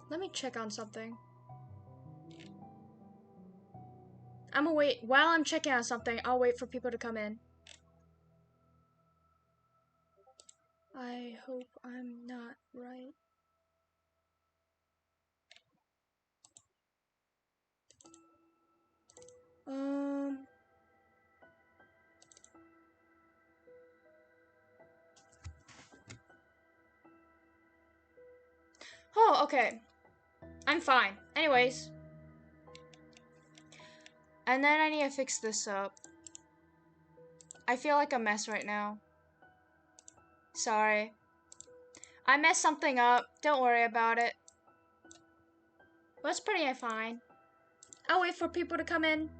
Let me check on something. I'm gonna wait. While I'm checking on something, I'll wait for people to come in. I hope I'm not right. Oh, okay. I'm fine. Anyways. And then I need to fix this up. I feel like a mess right now. Sorry. I messed something up. Don't worry about it. But it's pretty fine. I'll wait for people to come in.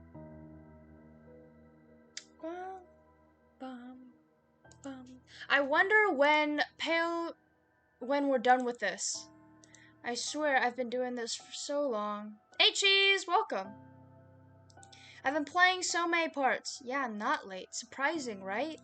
I wonder when we're done with this. I swear I've been doing this for so long. Hey Cheese, welcome. I've been playing so many parts. Yeah, not late. Surprising, right?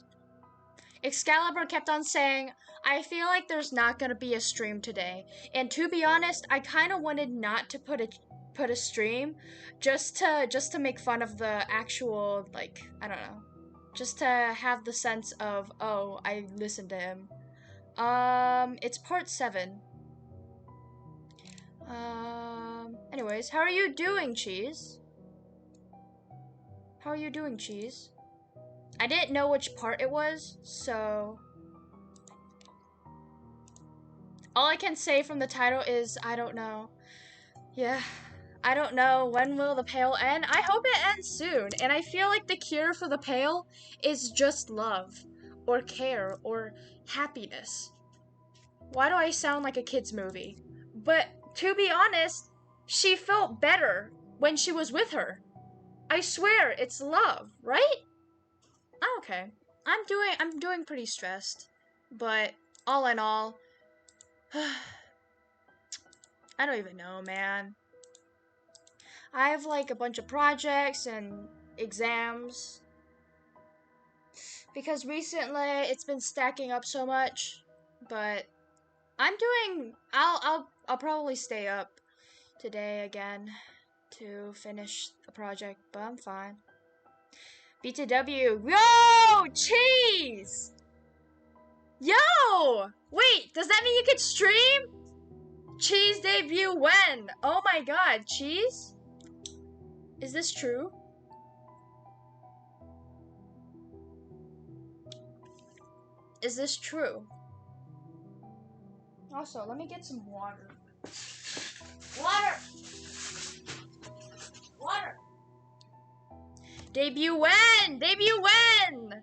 Excalibur kept on saying, I feel like there's not gonna be a stream today. And to be honest, I kind of wanted not to put a stream just to make fun of the actual, like, I don't know. Just to have the sense of, oh, I listened to him. It's part 7. Anyways, how are you doing, Cheese? How are you doing, Cheese? I didn't know which part it was, so... All I can say from the title is, I don't know. Yeah, I don't know. When will the pale end? I hope it ends soon. And I feel like the cure for the pale is just love, or care, or happiness. Why do I sound like a kid's movie? But to be honest, she felt better when she was with her. I swear, it's love, right? I'm okay. I'm doing pretty stressed. But all in all, I don't even know, man. I have like a bunch of projects and exams because recently it's been stacking up so much, but I'll probably stay up today again to finish a project, but I'm fine. Vtuber, yo, Cheese! Yo! Wait, does that mean you could stream? Cheese debut when? Oh my god, Cheese? Is this true? Is this true? Also, let me get some water. Water! Water! Debut when? Debut when?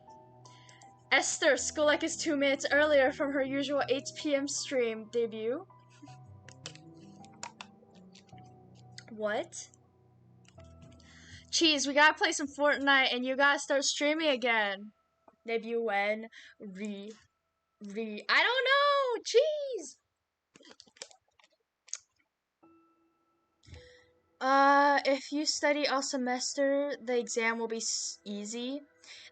Esther, school like is 2 minutes earlier from her usual 8 p.m. stream. Debut? What? Cheese, we gotta play some Fortnite and you gotta start streaming again. Debut when? I don't know! Cheese! If you study all semester, the exam will be easy.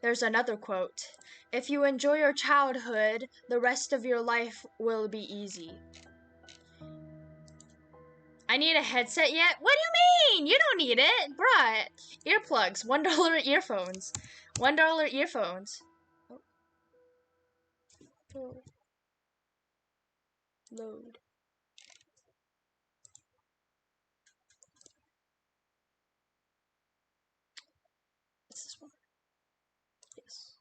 There's another quote. If you enjoy your childhood, the rest of your life will be easy. I need a headset yet? What do you mean? You don't need it, bruh. Earplugs, $1 earphones. $1 earphones. Oh. Load. What's this one? Yes.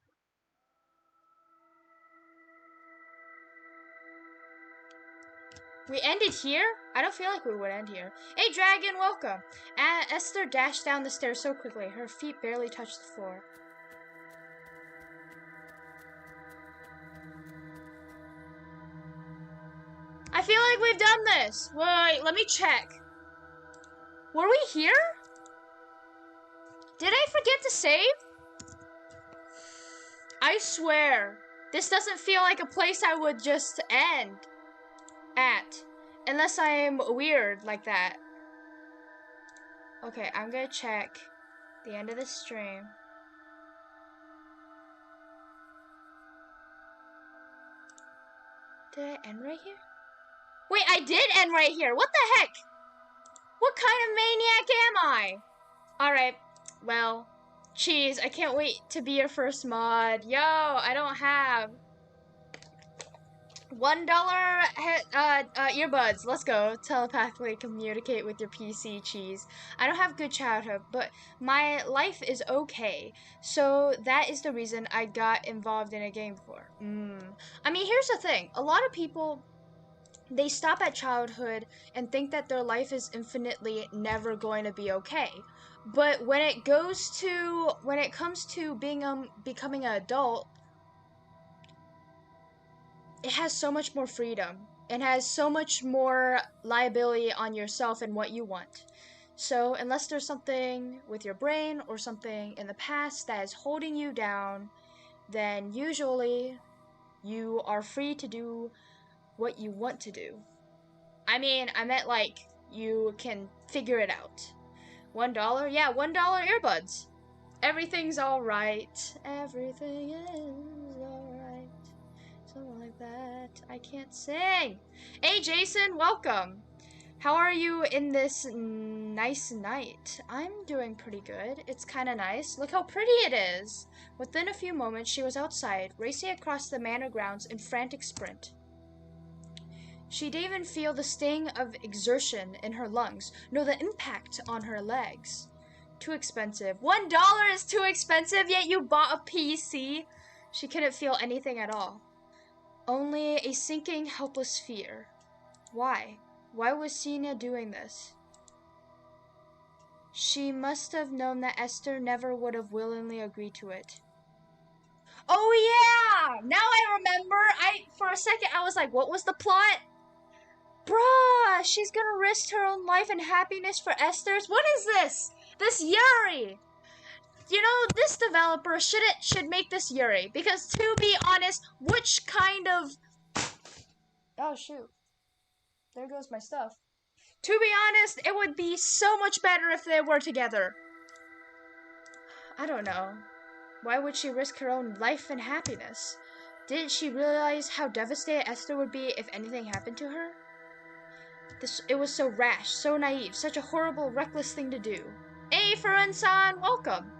We ended here? I don't feel like we would end here. Hey, Dragon, welcome. Esther dashed down the stairs so quickly, her feet barely touched the floor. I feel like we've done this. Wait, let me check. Were we here? Did I forget to save? I swear, this doesn't feel like a place I would just end at. Unless I am weird like that. Okay, I'm gonna check the end of the stream. Did I end right here? Wait, I did end right here. What the heck? What kind of maniac am I? Alright, well, Cheese, I can't wait to be your first mod. Yo, I don't have $1 earbuds. Let's go. Telepathically communicate with your PC, Cheese. I don't have good childhood, but my life is okay. So that is the reason I got involved in a game before. I mean, here's the thing. A lot of people, they stop at childhood and think that their life is infinitely never going to be okay. But when it comes to becoming an adult, it has so much more freedom and has so much more liability on yourself and what you want. So unless there's something with your brain or something in the past that is holding you down, then usually you are free to do what you want to do. I mean, I meant like you can figure it out. $1? Yeah, $1 earbuds. Everything's alright. Everything is alright. Something like that. I can't sing. Hey, Jason, welcome. How are you in this nice night? I'm doing pretty good. It's kind of nice. Look how pretty it is. Within a few moments, she was outside, racing across the manor grounds in frantic sprint. She didn't even feel the sting of exertion in her lungs, nor the impact on her legs. Too expensive. $1 is too expensive, yet you bought a PC? She couldn't feel anything at all. Only a sinking, helpless fear. Why? Why was Sina doing this? She must have known that Esther never would have willingly agreed to it. Oh yeah! Now I remember. For a second I was like, what was the plot? Bruh, she's gonna risk her own life and happiness for Esther's? What is this? This Yuri! You know, this developer should make this Yuri, because to be honest, which kind of... Oh shoot. There goes my stuff. To be honest, it would be so much better if they were together. I don't know. Why would she risk her own life and happiness? Didn't she realize how devastated Esther would be if anything happened to her? It was so rash, so naive, such a horrible, reckless thing to do. Hey, Farun-san, welcome.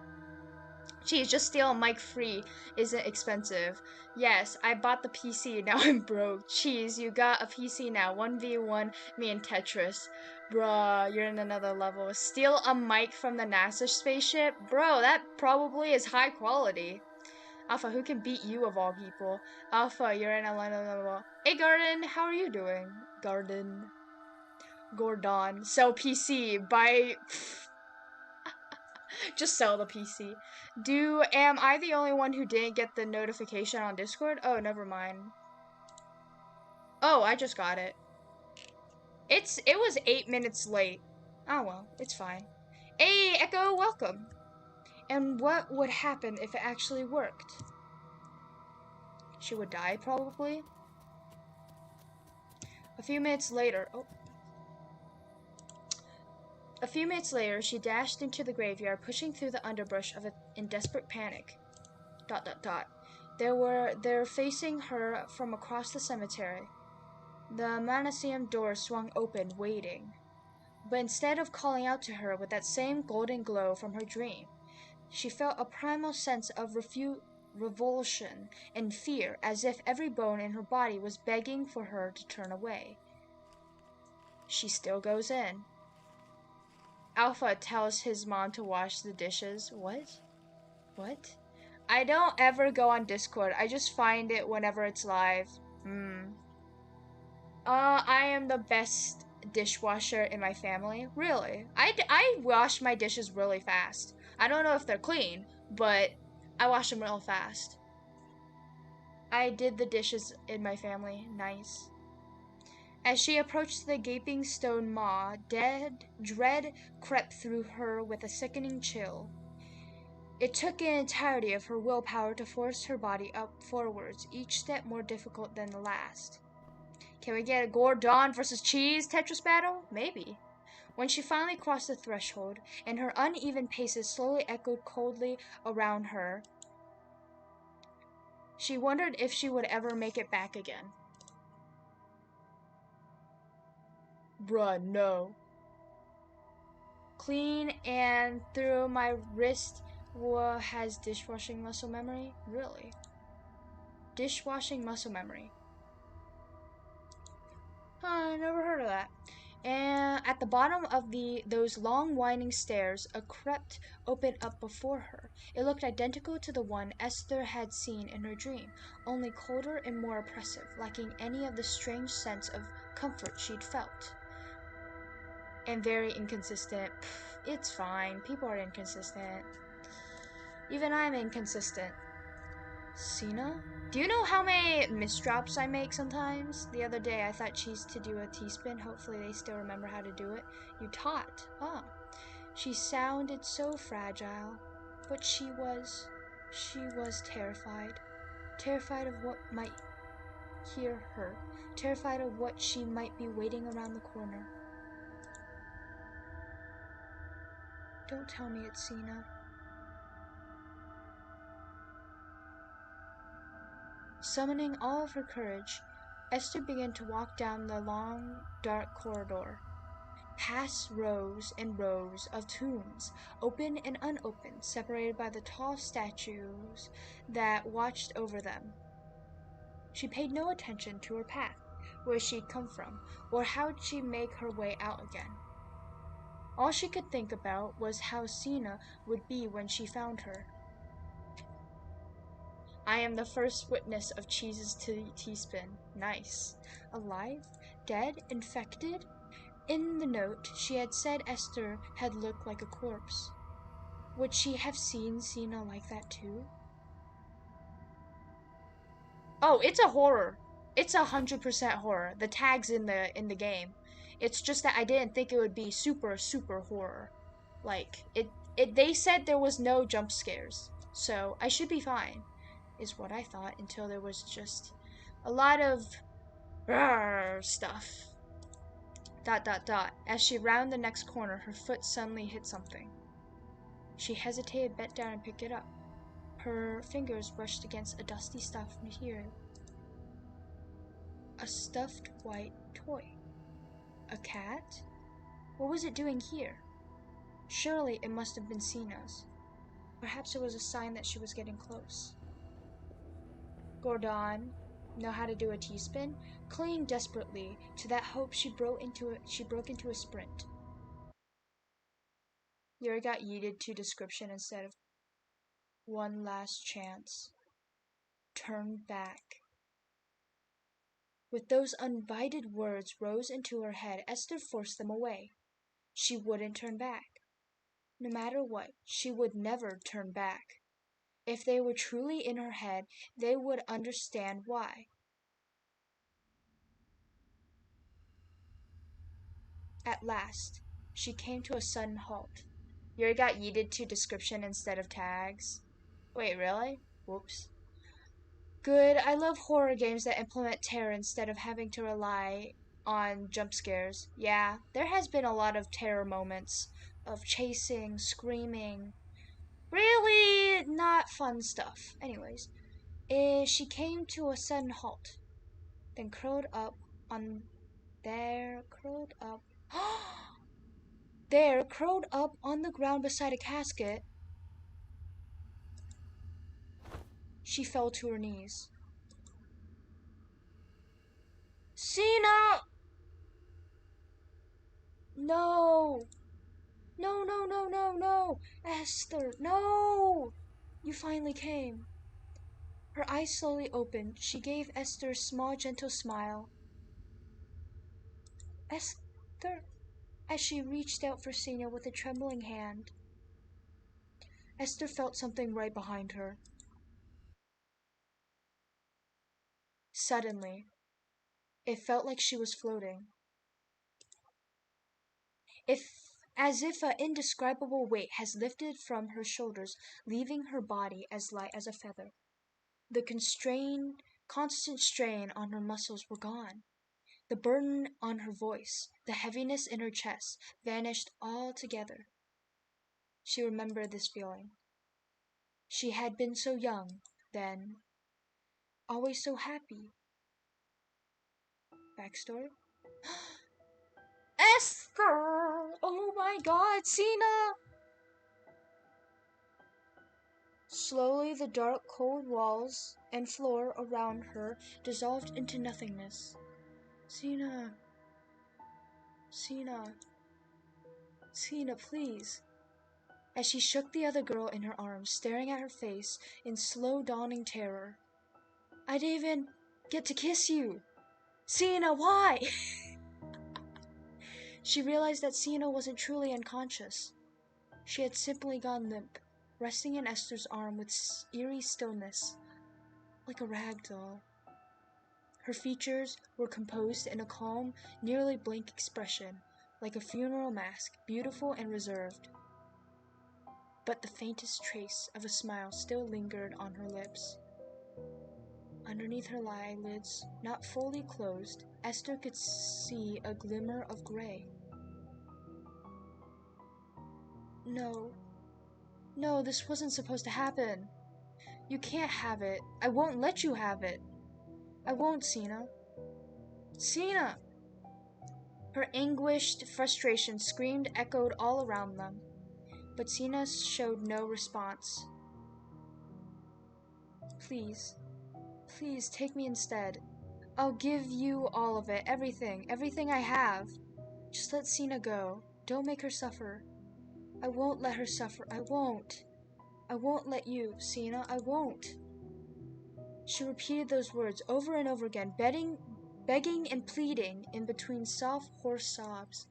Geez, just stealing mic free isn't expensive. Yes, I bought the PC, now I'm broke. Cheese, you got a PC now. 1v1, me and Tetris. Bruh, you're in another level. Steal a mic from the NASA spaceship? Bro, that probably is high quality. Alpha, who can beat you of all people? Alpha, you're in another level. Hey, Garden, how are you doing? Garden. Gordon. Sell PC. Buy... Just sell the PC. Am I the only one who didn't get the notification on Discord? Oh, never mind. Oh, I just got it. It was 8 minutes late. Oh well, it's fine. Hey, Echo, welcome. And what would happen if it actually worked? She would die, probably. A few minutes later, she dashed into the graveyard, pushing through the underbrush in desperate panic. ... They're facing her from across the cemetery. The Manaseum door swung open, waiting. But instead of calling out to her with that same golden glow from her dream, she felt a primal sense of revulsion and fear, as if every bone in her body was begging for her to turn away. She still goes in. Alpha tells his mom to wash the dishes. What? What? I don't ever go on Discord. I just find it whenever it's live. I am the best dishwasher in my family. Really? I wash my dishes really fast. I don't know if they're clean, but I wash them real fast. I did the dishes in my family. Nice. As she approached the gaping stone maw, dread crept through her with a sickening chill. It took an entirety of her willpower to force her body up forwards, each step more difficult than the last. Can we get a Gordon versus Cheese Tetris battle? Maybe. When she finally crossed the threshold, and her uneven paces slowly echoed coldly around her, she wondered if she would ever make it back again. Bruh, no. Clean and through my wrist has dishwashing muscle memory? Really? Dishwashing muscle memory. Huh, I never heard of that. And at the bottom of those long winding stairs, a crypt opened up before her. It looked identical to the one Esther had seen in her dream, only colder and more oppressive, lacking any of the strange sense of comfort she'd felt. And very inconsistent. Pff, it's fine. People are inconsistent. Even I'm inconsistent. Sina? Do you know how many misdrops I make sometimes? The other day I thought cheese to do a T-spin. Hopefully they still remember how to do it. You taught. Oh. She sounded so fragile, but she was terrified. Terrified of what might hear her. Terrified of what she might be waiting around the corner. Don't tell me it's Sina. Summoning all of her courage, Esther began to walk down the long, dark corridor, past rows and rows of tombs, open and unopened, separated by the tall statues that watched over them. She paid no attention to her path, where she'd come from, or how she'd make her way out again. All she could think about was how Sina would be when she found her. I am the first witness of Cheese's T-spin. Nice. Alive? Dead? Infected? In the note, she had said Esther had looked like a corpse. Would she have seen Sina like that too? Oh, it's a horror. It's 100% horror. The tag's in the game. It's just that I didn't think it would be super horror. Like it they said there was no jump scares. So I should be fine, is what I thought, until there was just a lot of stuff. ... As she rounded the next corner, her foot suddenly hit something. She hesitated, bent down, and picked it up. Her fingers brushed against a dusty stuffed material. A stuffed white toy. A cat? What was it doing here? Surely it must have been Sina's. Perhaps it was a sign that she was getting close. Gordon, know how to do a T-spin? Clinging desperately to that hope, she broke into a sprint. Yuri got yeeted to description instead of one last chance. Turn back. With those uninvited words rose into her head, Esther forced them away. She wouldn't turn back. No matter what, she would never turn back. If they were truly in her head, they would understand why. At last, she came to a sudden halt. Yuri got yeeted to description instead of tags. Wait, really? Whoops. Good, I love horror games that implement terror instead of having to rely on jump scares. Yeah, there has been a lot of terror moments of chasing, screaming. Really not fun stuff. Anyways, she came to a sudden halt, then curled up on curled up there, curled up on the ground beside a casket. She fell to her knees. Sina! No! No, no, no, no, no! Esther, no! You finally came. Her eyes slowly opened. She gave Esther a small, gentle smile. Esther, as she reached out for Sina with a trembling hand. Esther felt something right behind her. Suddenly, it felt like she was floating. As if an indescribable weight has lifted from her shoulders, leaving her body as light as a feather. The constant strain on her muscles were gone. The burden on her voice, the heaviness in her chest, vanished altogether. She remembered this feeling. She had been so young, then, always so happy. Backstory? Esther! Oh my god, Cena! Slowly, the dark, cold walls and floor around her dissolved into nothingness. Cena. Cena. Cena, please. As she shook the other girl in her arms, staring at her face in slow dawning terror. I didn't even get to kiss you. Cena, why? She realized that Cena wasn't truly unconscious. She had simply gone limp, resting in Esther's arm with eerie stillness, like a rag doll. Her features were composed in a calm, nearly blank expression, like a funeral mask, beautiful and reserved. But the faintest trace of a smile still lingered on her lips. Underneath her eyelids, not fully closed, Esther could see a glimmer of gray. No. No, this wasn't supposed to happen. You can't have it. I won't let you have it. I won't, Cena. Cena! Her anguished frustration screamed echoed all around them, but Cena showed no response. Please. Please, take me instead. I'll give you all of it, everything I have. Just let Cena go. Don't make her suffer. I won't let her suffer. I won't. I won't let you, Cena. I won't. She repeated those words over and over again, begging and pleading in between soft, hoarse sobs.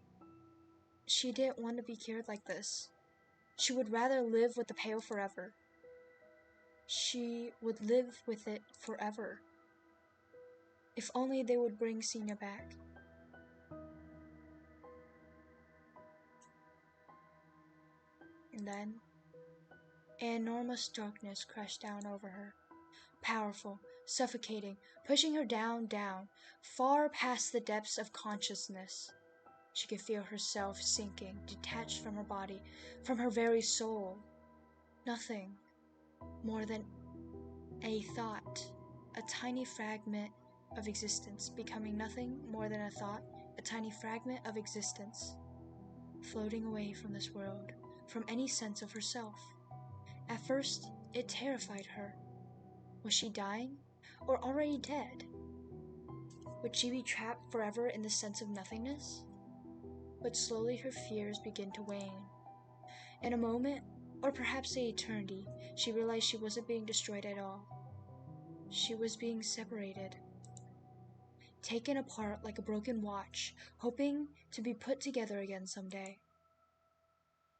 She didn't want to be cured like this. She would rather live with the pail forever. She would live with it forever. If only they would bring Cena back. And then, an enormous darkness crashed down over her. Powerful, suffocating, pushing her down, far past the depths of consciousness. She could feel herself sinking, detached from her body, from her very soul. Nothing more than a thought, a tiny fragment of existence, becoming nothing more than a thought, a tiny fragment of existence, floating away from this world, from any sense of herself. At first, it terrified her. Was she dying, or already dead? Would she be trapped forever in the sense of nothingness? But slowly her fears began to wane. In a moment, or perhaps an eternity, she realized she wasn't being destroyed at all. She was being separated, taken apart like a broken watch, hoping to be put together again someday.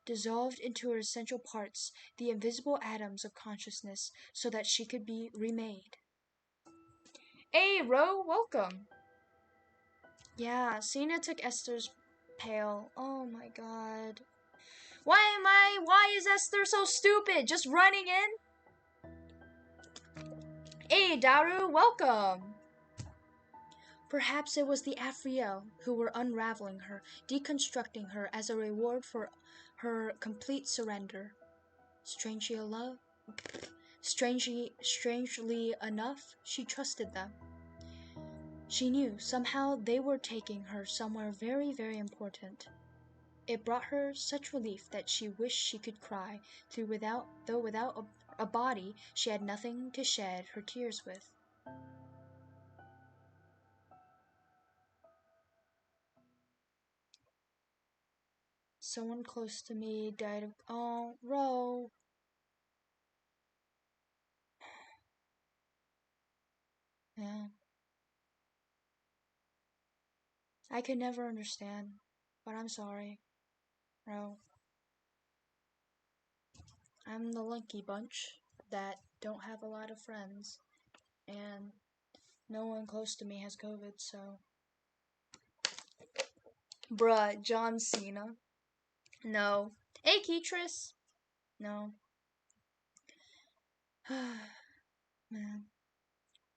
Dissolved into her essential parts, the invisible atoms of consciousness, so that she could be remade. Hey, Ro, welcome! Yeah, Cena took Esther's pail. Oh my god. Why is Esther so stupid? Just running in? Hey, Daru, welcome! Perhaps it was the Afriel who were unraveling her, deconstructing her as a reward for her complete surrender. Strangely enough, she trusted them. She knew somehow they were taking her somewhere very, very important. It brought her such relief that she wished she could cry, though without a body she had nothing to shed her tears with. Someone close to me died of... Oh, Ro. Yeah. I could never understand, but I'm sorry, Ro. I'm the lucky bunch that don't have a lot of friends, and no one close to me has COVID, so... Bruh, John Cena. No. Hey, Ketris. No. Man.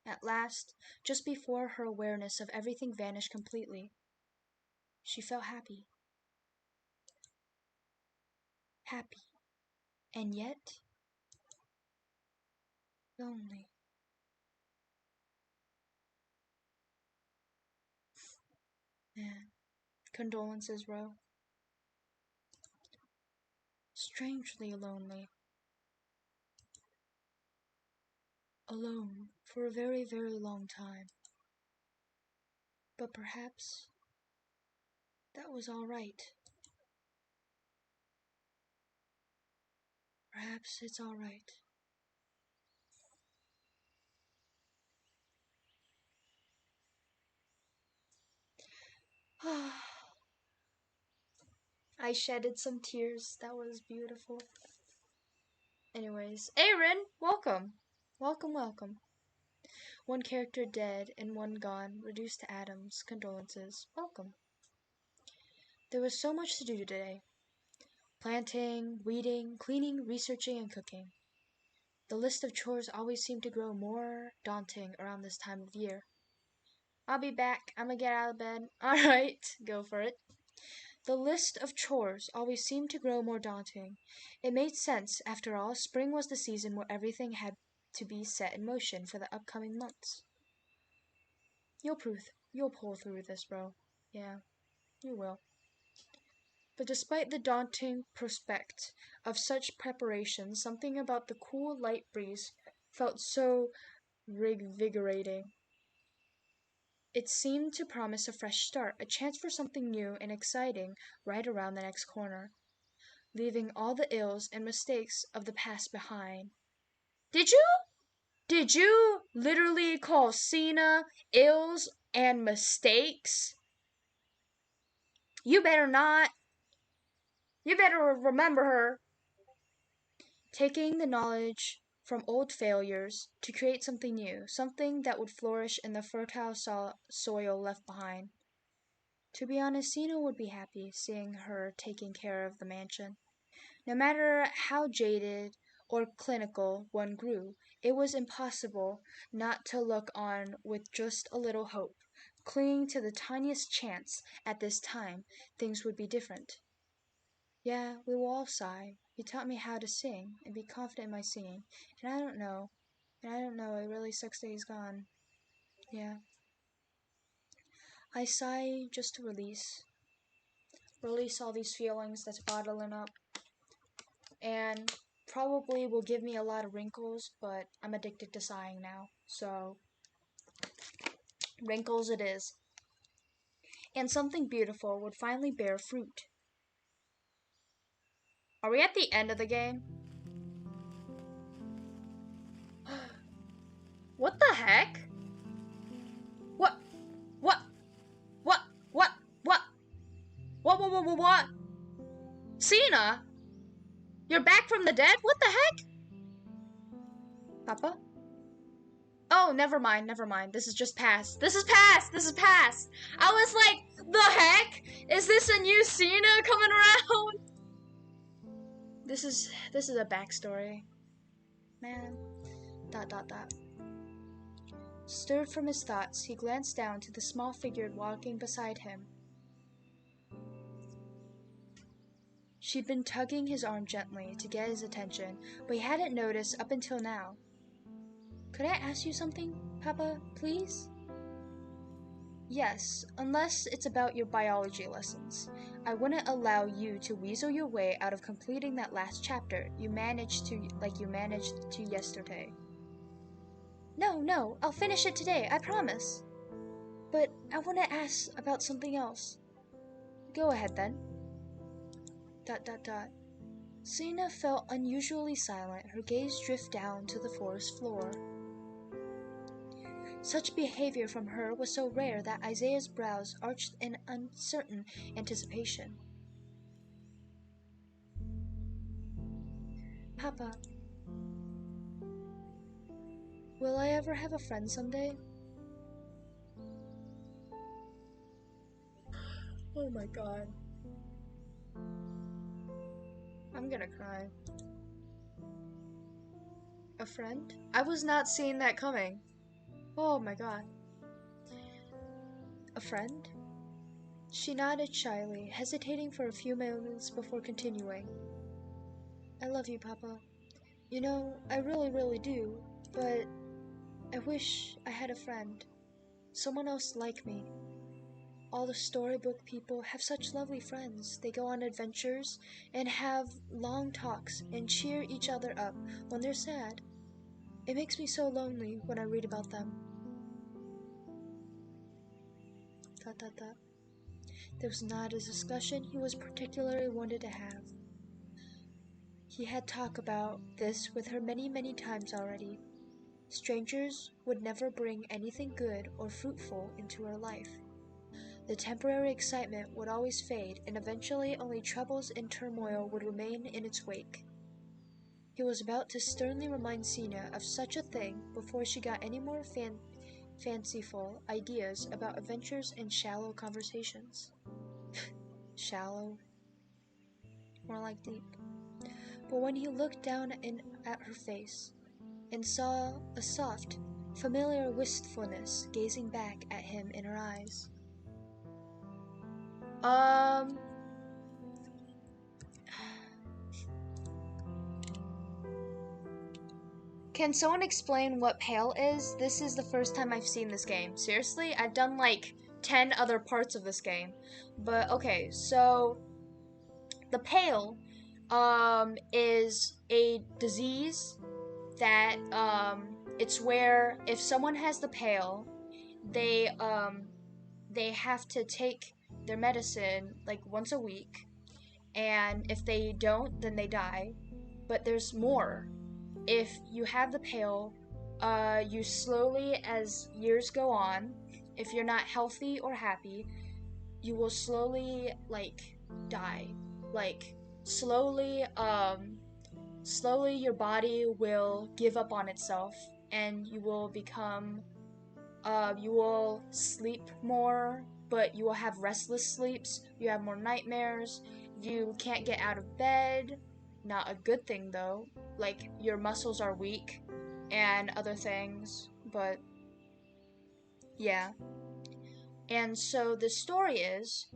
At last, just before her awareness of everything vanished completely, she felt happy. Happy. And yet, lonely. Man. Condolences, Ro. Strangely lonely. Alone for a very, very long time. But perhaps that was all right. Perhaps it's all right. I shedded some tears. That was beautiful. Anyways, Aaron, welcome. Welcome, welcome. One character dead and one gone, reduced to atoms. Condolences. Welcome. There was so much to do today. Planting, weeding, cleaning, researching, and cooking. The list of chores always seemed to grow more daunting around this time of year. I'll be back. I'm gonna get out of bed. Alright, go for it. The list of chores always seemed to grow more daunting. It made sense, after all, spring was the season where everything had to be set in motion for the upcoming months. You'll pull through this, bro. Yeah, you will. But despite the daunting prospect of such preparation, something about the cool, light breeze felt so revigorating. It seemed to promise a fresh start, a chance for something new and exciting right around the next corner, leaving all the ills and mistakes of the past behind. Did you literally call Cena ills and mistakes? You better not. You better remember her. Taking the knowledge from old failures to create something new, something that would flourish in the fertile soil left behind. To be honest, Cena would be happy seeing her taking care of the mansion. No matter how jaded or clinical one grew, it was impossible not to look on with just a little hope, clinging to the tiniest chance at this time things would be different. Yeah, we will all sigh. You taught me how to sing and be confident in my singing, and I don't know. It really sucks that he's gone. Yeah. I sigh just to release all these feelings that's bottling up, and probably will give me a lot of wrinkles, but I'm addicted to sighing now, so wrinkles it is. And something beautiful would finally bear fruit. Are we at the end of the game? What the heck? What? What? What? What? What? What? Cena? You're back from the dead? What the heck? Papa? Oh, never mind. This is just past. This is past. I was like, the heck? Is this a new Cena coming around? This is a backstory. Man. ... Stirred from his thoughts, he glanced down to the small figure walking beside him. She'd been tugging his arm gently to get his attention, but he hadn't noticed up until now. Could I ask you something, Papa, please? Yes, unless it's about your biology lessons. I wouldn't allow you to weasel your way out of completing that last chapter you managed to yesterday. No, I'll finish it today, I promise. But I want to ask about something else. Go ahead then. ... Cena felt unusually silent, her gaze drift down to the forest floor. Such behavior from her was so rare that Isaiah's brows arched in uncertain anticipation. Papa, will I ever have a friend someday? Oh my god. I'm gonna cry. A friend? I was not seeing that coming. Oh my god. A friend? She nodded shyly, hesitating for a few moments before continuing. I love you, Papa. You know, I really, really do, but I wish I had a friend. Someone else like me. all the storybook people have such lovely friends. They go on adventures and have long talks and cheer each other up when they're sad. It makes me so lonely when I read about them. Dot, dot, dot. This was not a discussion he was particularly wanted to have. He had talked about this with her many, many times already. Strangers would never bring anything good or fruitful into her life. The temporary excitement would always fade, and eventually only troubles and turmoil would remain in its wake. He was about to sternly remind Sina of such a thing before she got any more fanciful ideas about adventures and shallow conversations. Shallow? More like deep. But when he looked down at her face and saw a soft, familiar wistfulness gazing back at him in her eyes. Can someone explain what Pale is? This is the first time I've seen this game. Seriously? I've done like 10 other parts of this game. But okay, so the Pale is a disease that it's where if someone has the Pale, they have to take their medicine like once a week, and if they don't, then they die. But there's more. If you have the Pale, you slowly, as years go on, if you're not healthy or happy, you will slowly like die. Like slowly your body will give up on itself, and you will become you will sleep more, but you will have restless sleeps, you have more nightmares, you can't get out of bed. Not a good thing though. Like your muscles are weak and other things, but yeah. And so the story is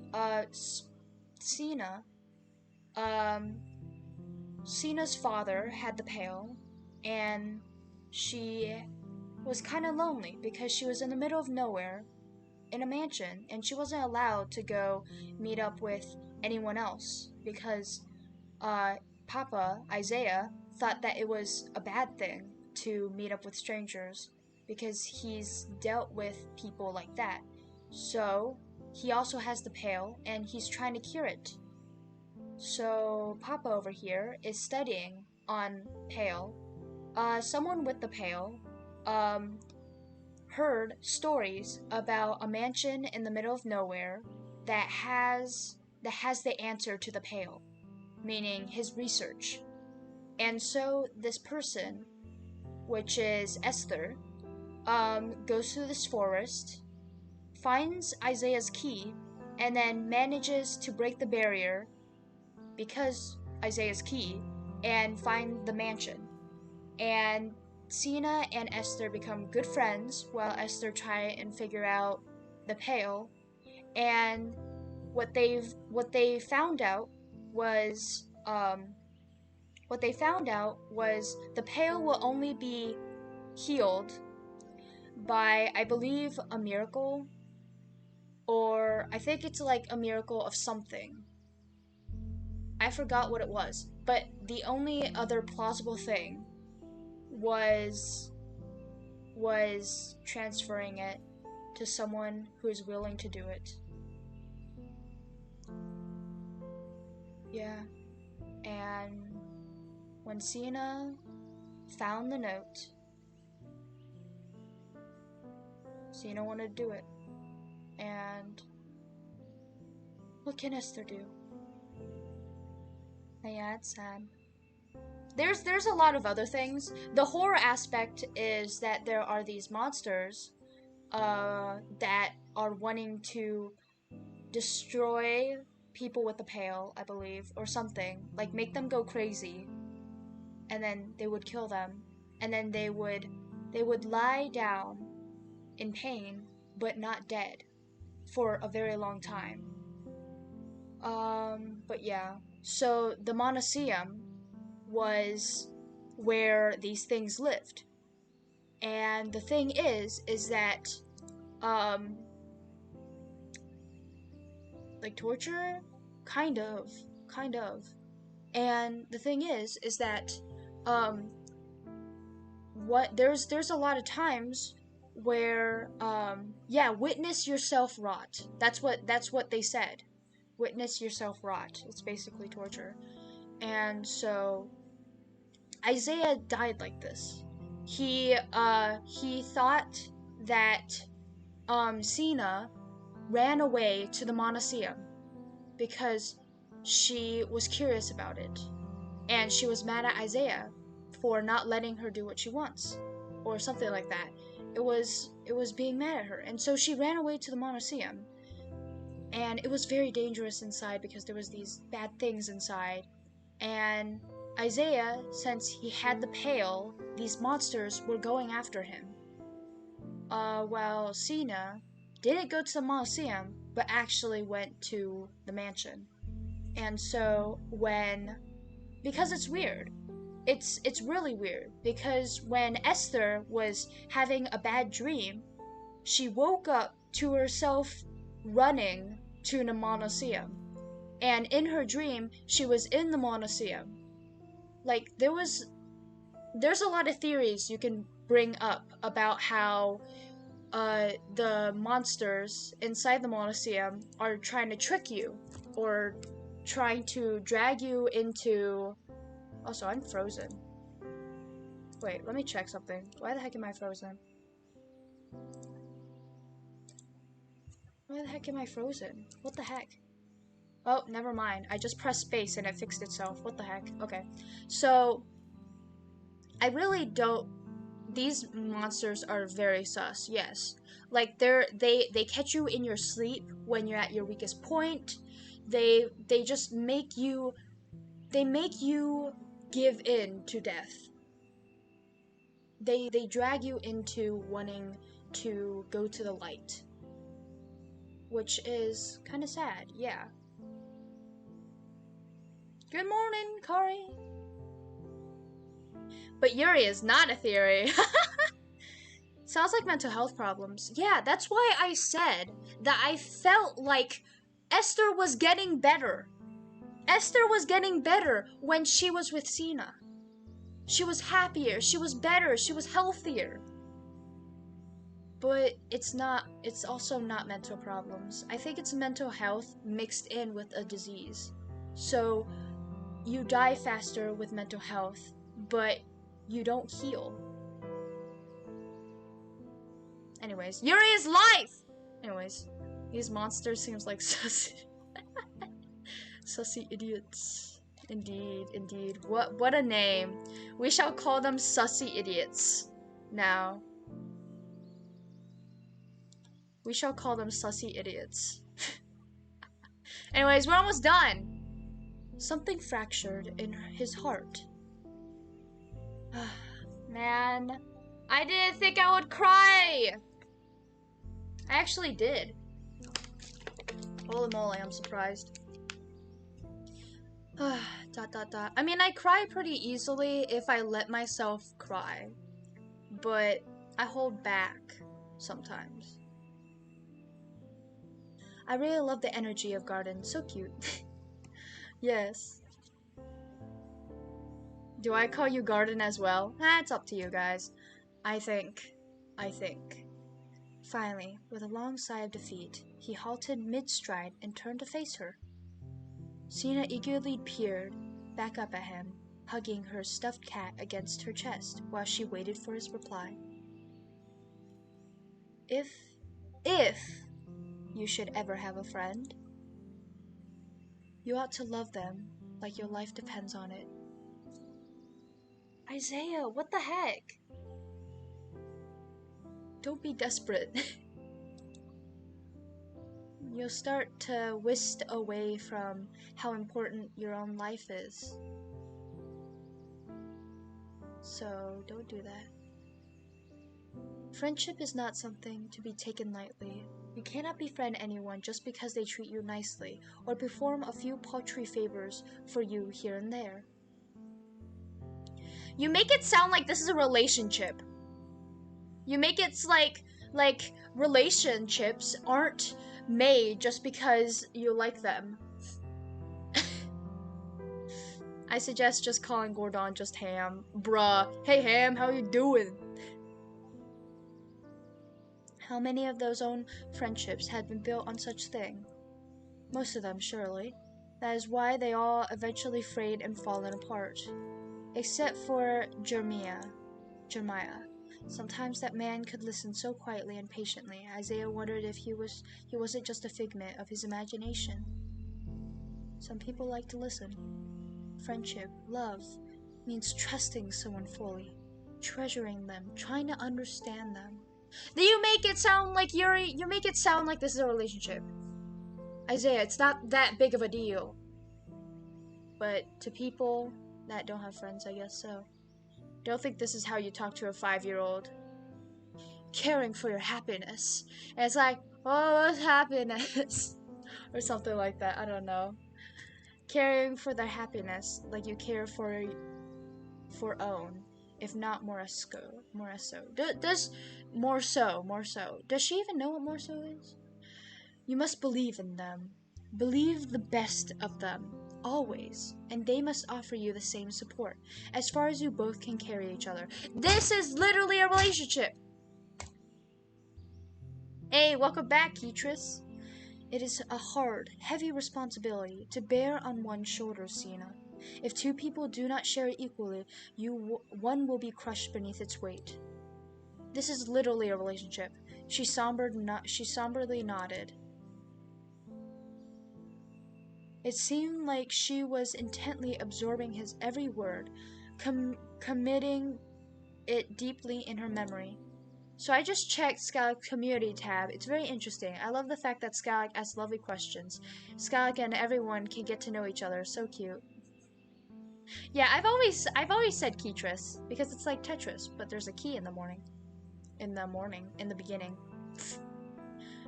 Cena Cena's father had the Pale, and she was kind of lonely because she was in the middle of nowhere in a mansion, and she wasn't allowed to go meet up with anyone else because Papa, Isaiah, thought that it was a bad thing to meet up with strangers because he's dealt with people like that. So he also has the Pale, and he's trying to cure it. So Papa over here is studying on Pale. Someone with the Pale heard stories about a mansion in the middle of nowhere that has the answer to the Pale, meaning his research. And so this person, which is Esther, goes through this forest, finds Isaiah's key, and then manages to break the barrier because Isaiah's key and find the mansion. And Cena and Esther become good friends while Esther try and figure out the Pale. And what they found out was the Pale will only be healed by, I believe, a miracle, or I think it's like a miracle of something. I forgot what it was, but the only other plausible thing was transferring it to someone who is willing to do it. Yeah. And when Cena found the note, Cena wanted to do it. And what can Esther do? Yeah, it's sad. There's a lot of other things. The horror aspect is that there are these monsters that are wanting to destroy people with the Pale, I believe, or something. Like make them go crazy. And then they would kill them. And then they would lie down in pain, but not dead, for a very long time. But yeah. So the Monaceum was where these things lived. And the thing is that Like torture? Kind of. Kind of. And the thing is that, there's a lot of times where, yeah, witness yourself rot. That's what they said. Witness yourself rot. It's basically torture. And so, Isaiah died like this. He thought that, Cena ran away to the Monasteum because she was curious about it. And she was mad at Isaiah for not letting her do what she wants. Or something like that. It was being mad at her. And so she ran away to the Monasteum. And it was very dangerous inside because there was these bad things inside. And Isaiah, since he had the pail, these monsters were going after him. While Cena didn't go to the Monasteum, but actually went to the mansion. And so because it's weird. It's really weird, because when Esther was having a bad dream, she woke up to herself running to the Monasteum. And in her dream, she was in the Monasteum. Like, there's a lot of theories you can bring up about how the monsters inside the Monasteum are trying to trick you, or trying to drag you into... Also, I'm frozen. Wait, let me check something. Why the heck am I frozen? Why the heck am I frozen? What the heck? Oh, never mind. I just pressed space and it fixed itself. What the heck? Okay. So, I really don't... These monsters are very sus, yes. Like, they catch you in your sleep when you're at your weakest point. They just make you... They make you give in to death. They drag you into wanting to go to the light. Which is kind of sad, yeah. Good morning, Kari. But Yuri is not a theory. Sounds like mental health problems. Yeah, that's why I said that I felt like Esther was getting better. Esther was getting better when she was with Cena. She was happier, she was better, she was healthier. But it's also not mental problems. I think it's mental health mixed in with a disease. So, you die faster with mental health, but you don't heal. Anyways, Yuri is life! Anyways, these monsters seems like sussy. Sussy idiots. Indeed, indeed. What a name. We shall call them sussy idiots. Now. We shall call them sussy idiots. Anyways, we're almost done. Something fractured in his heart. Man, I didn't think I would cry! I actually did. Holy moly, I'm surprised. I mean, I cry pretty easily if I let myself cry. But I hold back sometimes. I really love the energy of Garden. So cute. Yes. Do I call you Garden as well? It's up to you guys. I think. Finally, with a long sigh of defeat, he halted mid-stride and turned to face her. Cena eagerly peered back up at him, hugging her stuffed cat against her chest while she waited for his reply. If you should ever have a friend, you ought to love them like your life depends on it. Isaiah, what the heck? Don't be desperate. You'll start to whisk away from how important your own life is. So don't do that. Friendship is not something to be taken lightly. You cannot befriend anyone just because they treat you nicely, or perform a few paltry favors for you here and there. You make it sound like this is a relationship. You make it like relationships aren't made just because you like them. I suggest just calling Gordon just Ham. Bruh. Hey Ham, how you doing? How many of those own friendships had been built on such thing? Most of them, surely. That is why they all eventually frayed and fallen apart. Except for Jeremiah. Sometimes that man could listen so quietly and patiently, Isaiah wondered if he wasn't just a figment of his imagination. Some people like to listen. Friendship, love, means trusting someone fully, treasuring them, trying to understand them. Then you make it sound like you make it sound like this is a relationship. Isaiah, it's not that big of a deal. But to people that don't have friends, I guess so. Don't think this is how you talk to a 5-year-old. Caring for your happiness. And it's like, oh, what's happiness? Or something like that, I don't know. Caring for their happiness, like you care for own, if not more so. Does more so. Does she even know what more so is? You must believe in them. Believe the best of them, always, and they must offer you the same support, as far as you both can carry each other. This is literally a relationship! Hey, welcome back, Ketris. It is a hard, heavy responsibility to bear on one's shoulders, Sina. If two people do not share it equally, one will be crushed beneath its weight. This is literally a relationship. She somberly nodded. It seemed like she was intently absorbing his every word, committing it deeply in her memory. So I just checked Skylark's community tab. It's very interesting. I love the fact that Skylark asks lovely questions. Skylark and everyone can get to know each other. So cute. Yeah, I've always said Ketris because it's like Tetris, but there's a key in the beginning.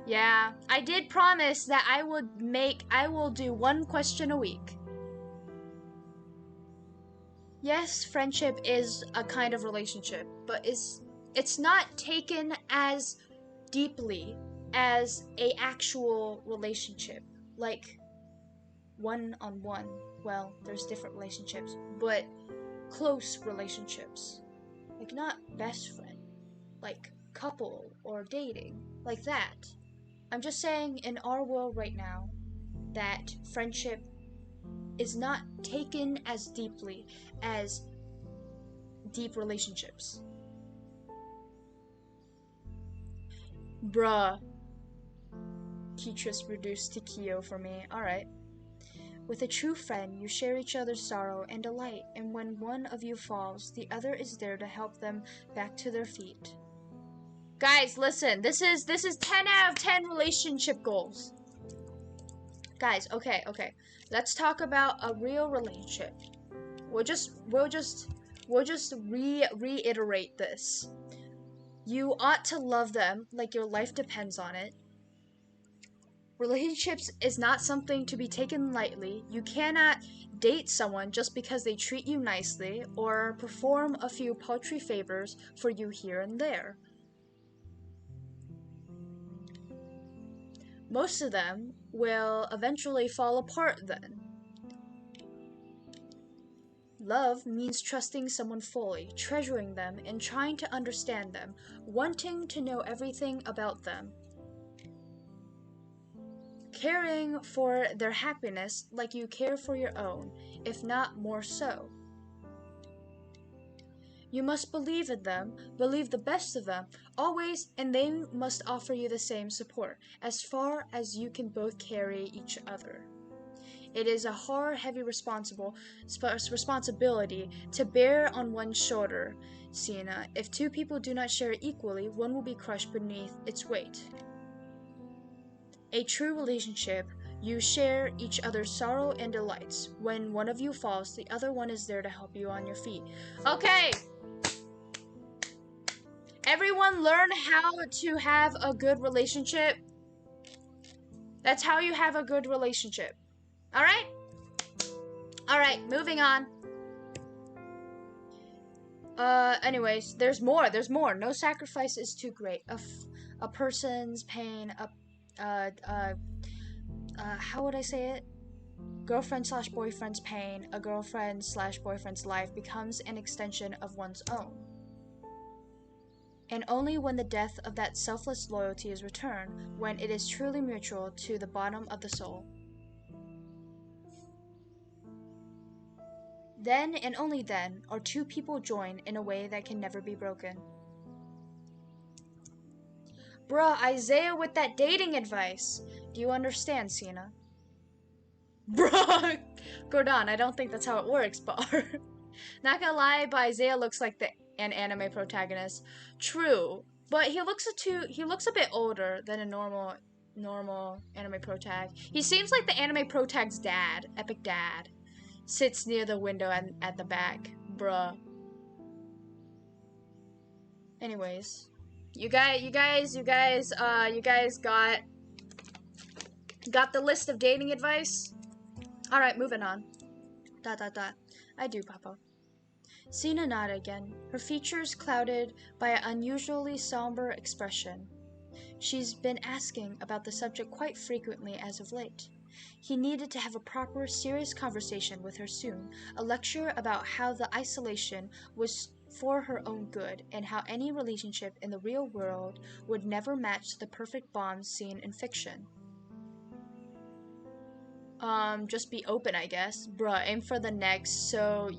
Yeah, I did promise that I will do one question a week. Yes, friendship is a kind of relationship, but it's not taken as deeply as a actual relationship, like one-on-one. Well, there's different relationships, but close relationships. Like not best friend, like couple or dating, like that. I'm just saying in our world right now that friendship is not taken as deeply as deep relationships. Bruh. Ketris reduced to Kyo for me. Alright. With a true friend, you share each other's sorrow and delight, and when one of you falls, the other is there to help them back to their feet. Guys, listen. This is 10 out of 10 relationship goals. Guys, okay. Let's talk about a real relationship. We'll just reiterate this. You ought to love them like your life depends on it. Relationships is not something to be taken lightly. You cannot date someone just because they treat you nicely or perform a few paltry favors for you here and there. Most of them will eventually fall apart then. Love means trusting someone fully, treasuring them, and trying to understand them, wanting to know everything about them. Caring for their happiness like you care for your own, if not more so. You must believe in them, believe the best of them, always, and they must offer you the same support, as far as you can both carry each other. It is a hard, heavy responsibility to bear on one's shoulder, Sienna. If two people do not share it equally, one will be crushed beneath its weight. A true relationship, you share each other's sorrow and delights. When one of you falls, the other one is there to help you on your feet. Okay! Everyone learn how to have a good relationship. That's how you have a good relationship. Alright? Alright, moving on. Anyways, there's more. No sacrifice is too great. A person's pain, how would I say it? Girlfriend slash boyfriend's pain, a girlfriend slash boyfriend's life becomes an extension of one's own. And only when the death of that selfless loyalty is returned, when it is truly mutual to the bottom of the soul. Then, and only then, are two people joined in a way that can never be broken. Bruh, Isaiah with that dating advice. Do you understand, Cena? Bruh! Gordon, I don't think that's how it works, but... Not gonna lie, but Isaiah looks like an anime protagonist. True, but he looks a bit older than a normal anime protag. He seems like the anime protag's dad, epic dad. Sits near the window and at the back. Bruh. Anyways. You guys got the list of dating advice? Alright, moving on. ... I do, Papa. Cena nodded again, her features clouded by an unusually somber expression. She's been asking about the subject quite frequently as of late. He needed to have a proper, serious conversation with her soon, a lecture about how the isolation was for her own good, and how any relationship in the real world would never match the perfect bond seen in fiction. Just be open, I guess. Bruh, aim for the neck so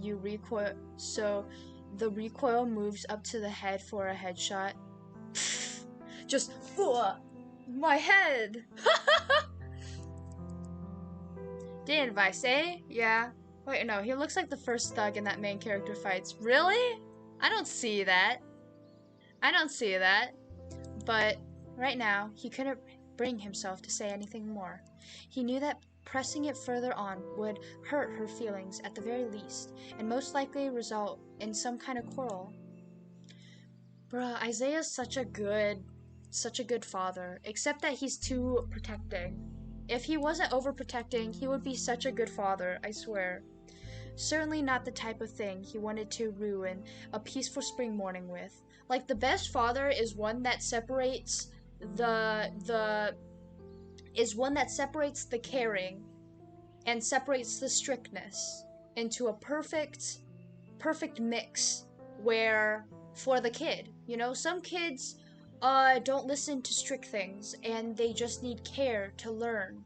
the recoil moves up to the head for a headshot. Just, my head! Dating advice, eh? Yeah. Wait, no, he looks like the first thug in that main character fights. Really? I don't see that. But right now, he couldn't bring himself to say anything more. He knew that pressing it further on would hurt her feelings at the very least, and most likely result in some kind of quarrel. Bruh, Isaiah's such a good father, except that he's too protecting. If he wasn't overprotecting, he would be such a good father, I swear. Certainly not the type of thing he wanted to ruin a peaceful spring morning with. Like, the best father is one that separates the caring and separates the strictness into a perfect mix where for the kid, you know, some kids don't listen to strict things and they just need care to learn.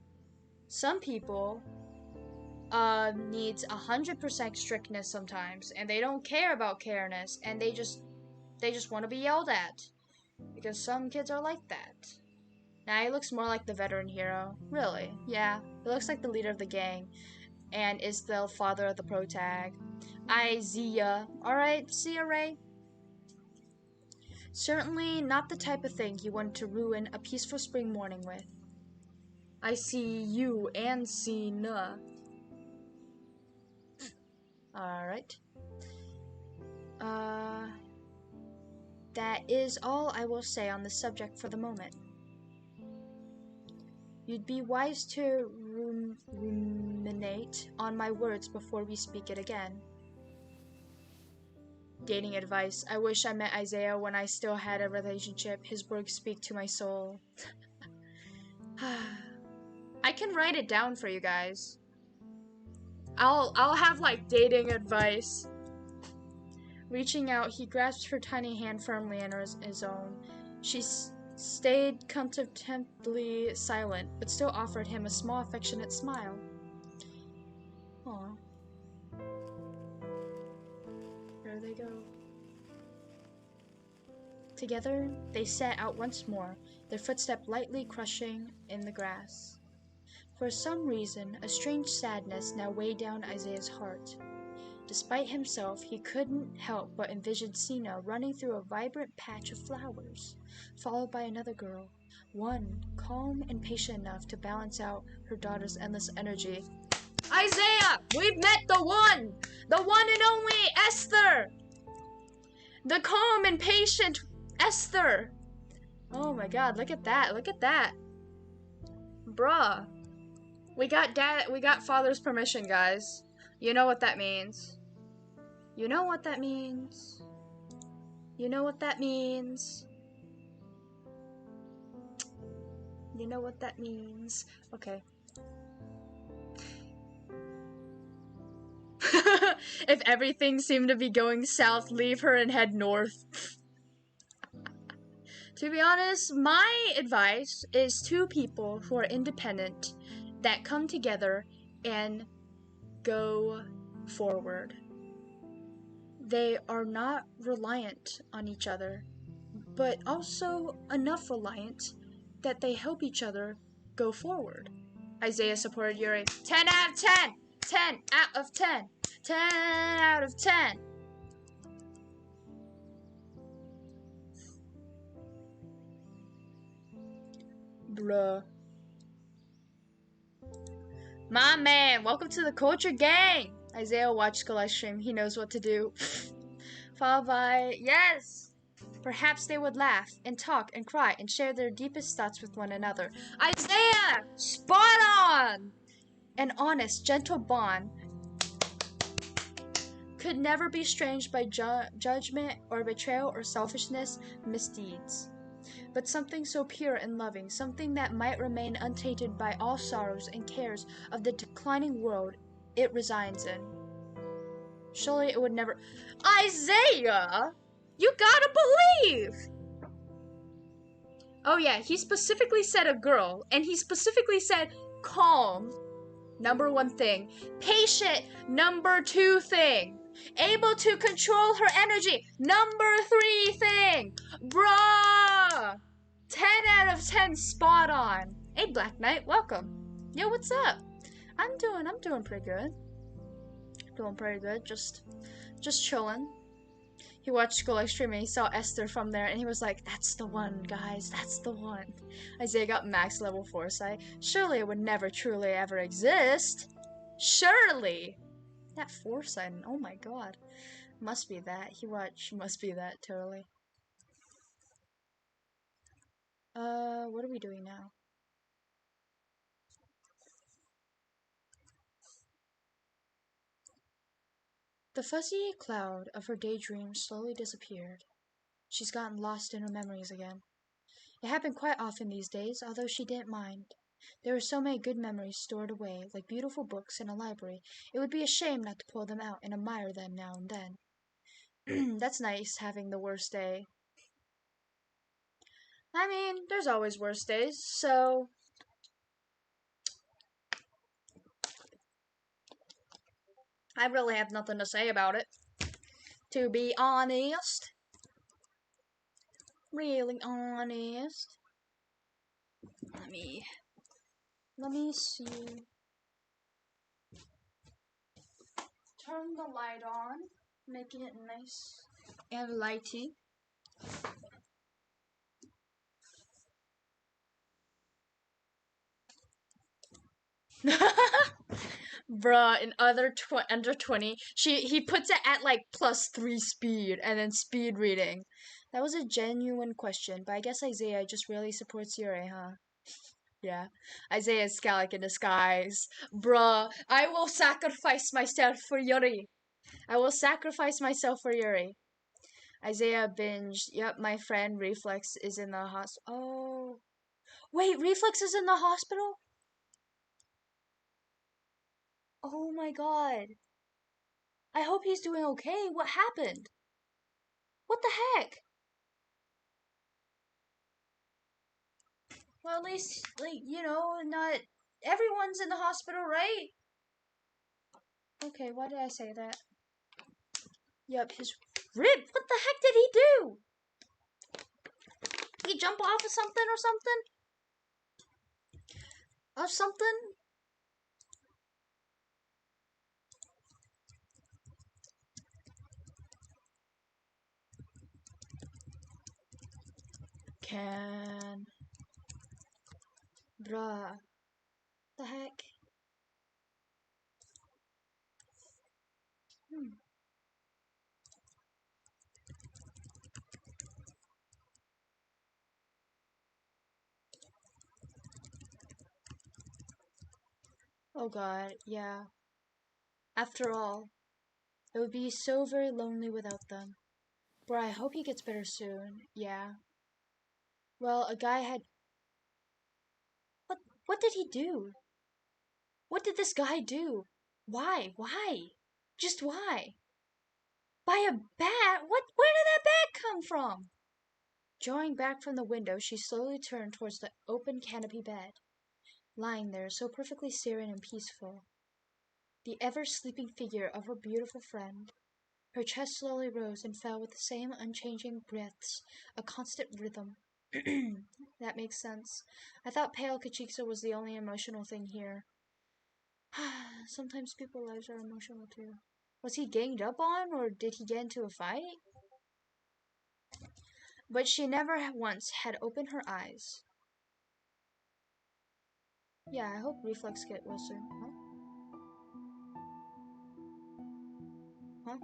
Some people needs 100% strictness sometimes, and they don't care about careness, and they just want to be yelled at, because some kids are like that. Now he looks more like the veteran hero. Really? Yeah, he looks like the leader of the gang, and is the father of the protag. Isaiah. Alright, see ya, Ray. Certainly not the type of thing he wanted to ruin a peaceful spring morning with. I see you and Cena. Alright. That is all I will say on this subject for the moment. You'd be wise to ruminate on my words before we speak it again. Dating advice. I wish I met Isaiah when I still had a relationship. His words speak to my soul. I can write it down for you guys. I'll have like dating advice. Reaching out, he grasped her tiny hand firmly in his own. She stayed contemptibly silent, but still offered him a small affectionate smile. Aw. There they go. Together, they set out once more, their footstep lightly crushing in the grass. For some reason, a strange sadness now weighed down Isaiah's heart. Despite himself, he couldn't help but envision Cena running through a vibrant patch of flowers, followed by another girl, one calm and patient enough to balance out her daughter's endless energy. Isaiah! We've met the one and only Esther! The calm and patient Esther! Oh my god, look at that. Bruh. We got father's permission, guys. You know what that means. You know what that means. You know what that means. Okay. If everything seemed to be going south, leave her and head north. To be honest, my advice is two people who are independent that come together and go forward. They are not reliant on each other, but also enough reliant that they help each other go forward. Isaiah supported Yuri. 10 out of 10! 10 out of 10! 10 out of 10! Bruh. My man, welcome to the culture gang! Isaiah watched the live stream. He knows what to do. Followed by, yes! Perhaps they would laugh and talk and cry and share their deepest thoughts with one another. Isaiah! Spot on! An honest, gentle bond could never be estranged by judgment or betrayal or selfishness, misdeeds. But something so pure and loving, something that might remain untainted by all sorrows and cares of the declining world it resides in. Surely it would never. Isaiah! You gotta believe! Oh yeah, he specifically said a girl, and he specifically said calm, number one thing. Patient, number two thing. Able to control her energy, number three thing. Bruh! 10 out of 10 spot on. Hey Black Knight, welcome. Yo, what's up? I'm doing pretty good. Doing pretty good, just chilling. He watched school live stream and he saw Esther from there and he was like, that's the one, guys, that's the one. Isaiah got max level foresight. Surely it would never truly ever exist. Surely. That foresight, oh my god. Must be that. Must be that, totally. What are we doing now? The fuzzy cloud of her daydreams slowly disappeared. She's gotten lost in her memories again. It happened quite often these days, although she didn't mind. There were so many good memories stored away, like beautiful books in a library. It would be a shame not to pull them out and admire them now and then. That's nice, having the worst day. I mean, there's always worse days, so... I really have nothing to say about it. To be honest. Really honest. Let me see. Turn the light on, making it nice and lighty. Bruh, in under 20, he puts it at like +3 speed and then speed reading. That was a genuine question, but I guess Isaiah just really supports Yuri, huh? Yeah. Isaiah's Scalec in disguise. Bruh, I will sacrifice myself for Yuri. I will sacrifice myself for Yuri. Isaiah binged. Yep, my friend Reflex is in the hospital. Oh. Wait, Reflex is in the hospital? Oh my god. I hope he's doing okay. What happened? What the heck? Well, at least, like, you know, not everyone's in the hospital, right? Okay, why did I say that? Yep, his rib. What the heck did he do? He jump off of something or something? Or something? Can. Bruh. The heck? Hmm. Oh god, yeah. After all, it would be so very lonely without them. Bruh, I hope he gets better soon. Yeah. Well, a guy had What did he do? What did this guy do? Why? Why? Just why? By a bat? What? Where did that bat come from? Drawing back from the window, she slowly turned towards the open canopy bed, lying there so perfectly serene and peaceful. The ever-sleeping figure of her beautiful friend. Her chest slowly rose and fell with the same unchanging breaths, a constant rhythm. That makes sense. I thought pale cachexia was the only emotional thing here. Sometimes people's lives are emotional too. Was he ganged up on, or did he get into a fight? But she never once had opened her eyes. Yeah, I hope reflex get well soon. Huh?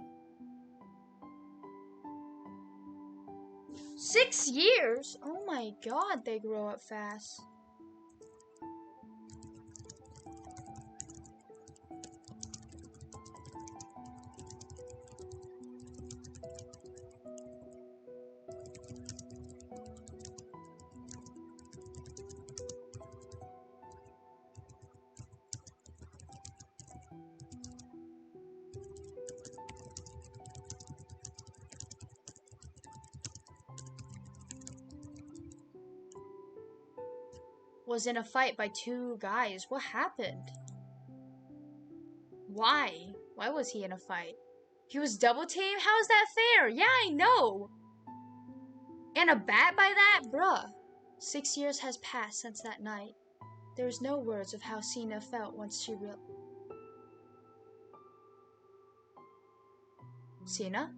6 years? Oh my god, they grow up fast. Was in a fight by 2 guys. What happened? Why? Why was he in a fight? He was double teamed? How is that fair? Yeah, I know. And a bat by that? Bruh. 6 years has passed since that night. There is no words of how Sina felt once she Sina?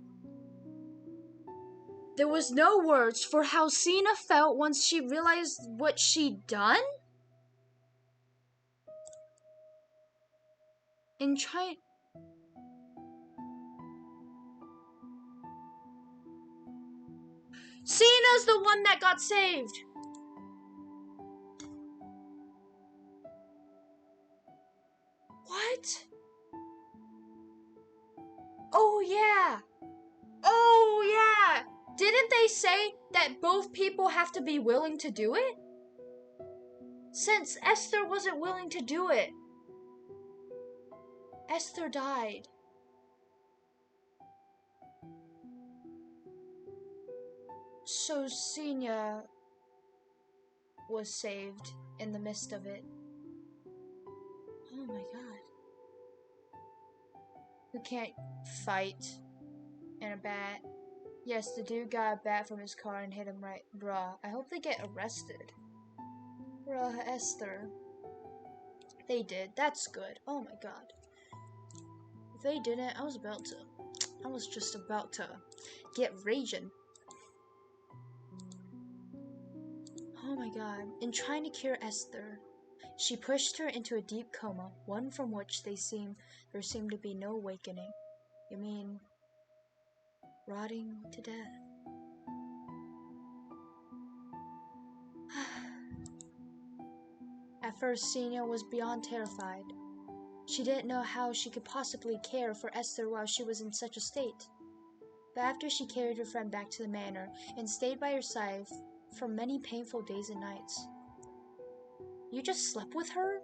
There was no words for how Sina felt once she realized what she'd done? In trying... Sina's the one that got saved! What? Oh yeah! Oh yeah! Didn't they say that both people have to be willing to do it? Since Esther wasn't willing to do it, Esther died. So Sina was saved in the midst of it. Oh my god. Who can't fight and a bat? Yes, the dude got a bat from his car and hit him right. Bruh, I hope they get arrested. Bruh, Esther. They did. That's good. Oh my god. If they didn't, I was just about to get raging. Oh my god. In trying to cure Esther, she pushed her into a deep coma, one from which there seemed to be no awakening. You mean rotting to death? At first, Sina was beyond terrified. She didn't know how she could possibly care for Esther while she was in such a state. But after she carried her friend back to the manor and stayed by her side for many painful days and nights. You just slept with her?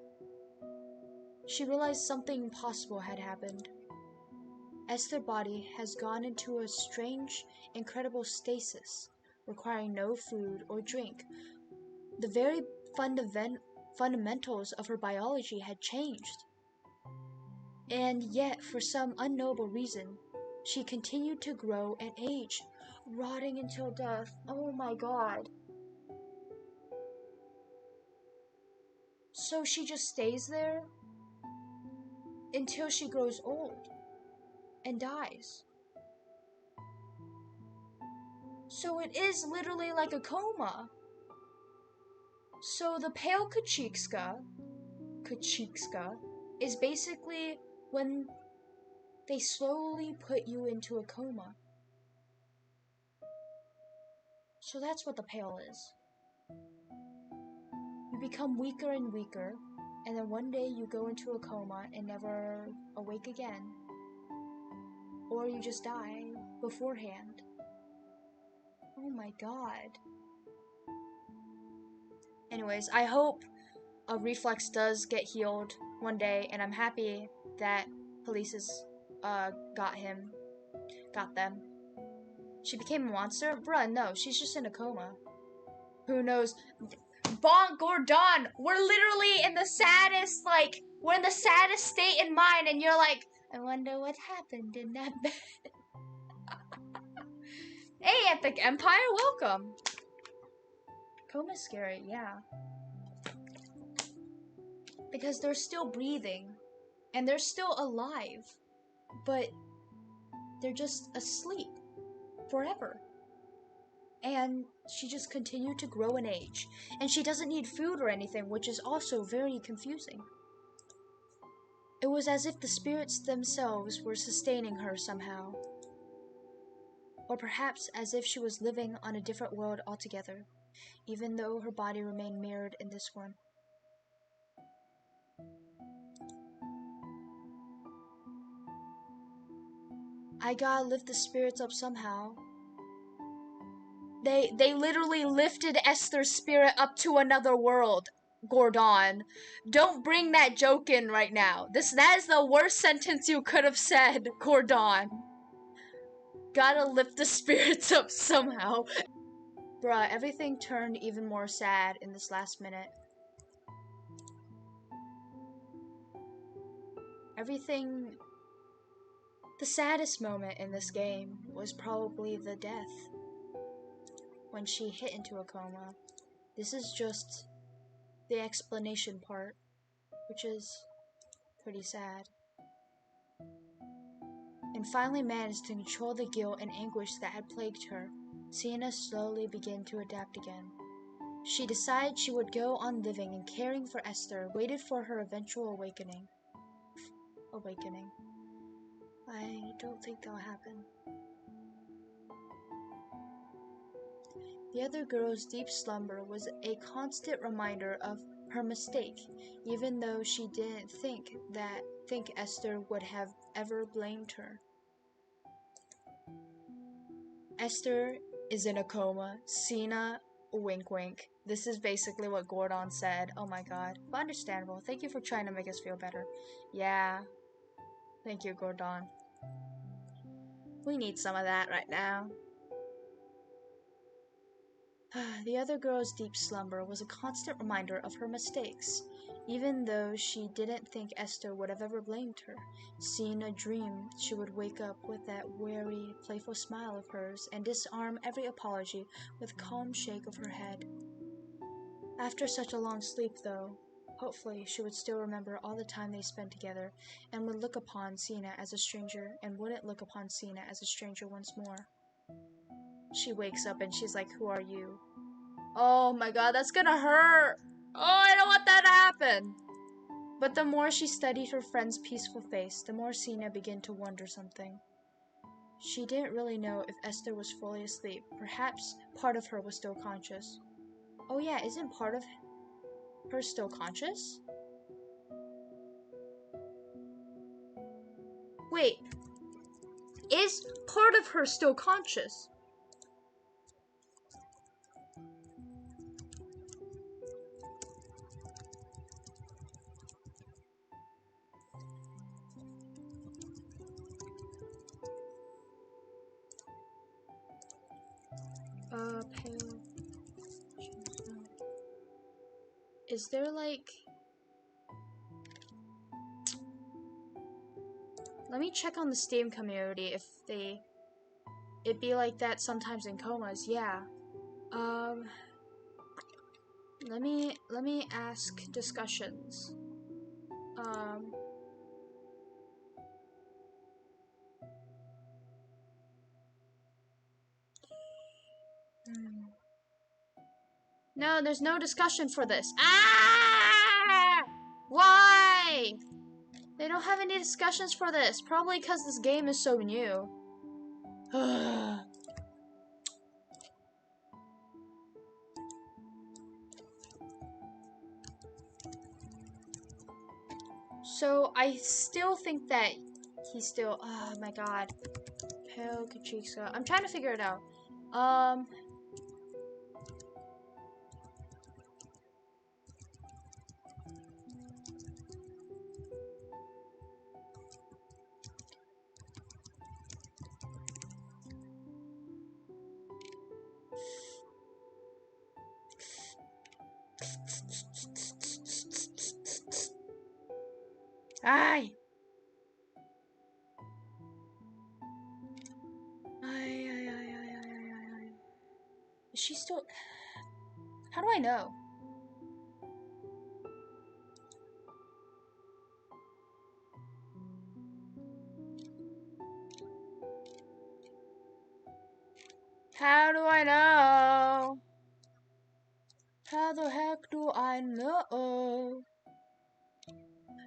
She realized something impossible had happened. Esther's body has gone into a strange, incredible stasis, requiring no food or drink. The very fundamentals of her biology had changed. And yet, for some unknowable reason, she continued to grow and age, rotting until death. Oh my god. So she just stays there until she grows old and dies. So it is literally like a coma. So the pale cachexia is basically when they slowly put you into a coma. So that's what the pale is. You become weaker and weaker, and then one day you go into a coma and never awake again. Or you just die beforehand. Oh my god. Anyways, I hope a reflex does get healed one day, and I'm happy that police has got them. She became a monster? Bruh, no, she's just in a coma. Who knows? Bon Gordon, we're literally in the saddest, like, we're in the saddest state in mind, and you're like, I wonder what happened in that bed. Hey, Epic Empire, welcome. Coma's scary, yeah. Because they're still breathing, and they're still alive, but they're just asleep forever. And she just continued to grow in age, and she doesn't need food or anything, which is also very confusing. It was as if the spirits themselves were sustaining her somehow. Or perhaps as if she was living on a different world altogether, even though her body remained mirrored in this one. I gotta lift the spirits up somehow. They literally lifted Esther's spirit up to another world, Gordon. Don't bring that joke in right now. That is the worst sentence you could have said, Gordon. Gotta lift the spirits up somehow. Bruh, everything turned even more sad in this last minute. The saddest moment in this game was probably the death. When she hit into a coma. This is just the explanation part, which is pretty sad. And finally managed to control the guilt and anguish that had plagued her. Sienna slowly began to adapt again. She decided she would go on living and caring for Esther, waited for her eventual awakening. I don't think that'll happen. The other girl's deep slumber was a constant reminder of her mistake, even though she didn't think Esther would have ever blamed her. Esther is in a coma. Sienna, wink wink. This is basically what Gordon said. Oh my god. But understandable. Thank you for trying to make us feel better. Yeah. Thank you, Gordon. We need some of that right now. The other girl's deep slumber was a constant reminder of her mistakes, even though she didn't think Esther would have ever blamed her. Sienna dreamed she would wake up with that wary, playful smile of hers and disarm every apology with a calm shake of her head. After such a long sleep, though, hopefully she would still remember all the time they spent together and would look upon Sienna as a stranger and wouldn't look upon Sienna as a stranger once more. She wakes up and she's like, "Who are you?" Oh my god, that's gonna hurt! Oh, I don't want that to happen! But the more she studied her friend's peaceful face, the more Sienna began to wonder something. She didn't really know if Esther was fully asleep. Perhaps part of her was still conscious. Oh yeah, isn't part of her still conscious? Wait, is part of her still conscious? Pale. Is there like... Let me check on the Steam community if it'd be like that sometimes in comas, yeah. Let me ask discussions. No, there's no discussion for this. Ah! Why? They don't have any discussions for this. Probably because this game is so new. So, I still think that he's still... Oh my god. Pale cachexia. I'm trying to figure it out. Ay. Ay. Is she still... How do I know? How do I know? How the heck do I know?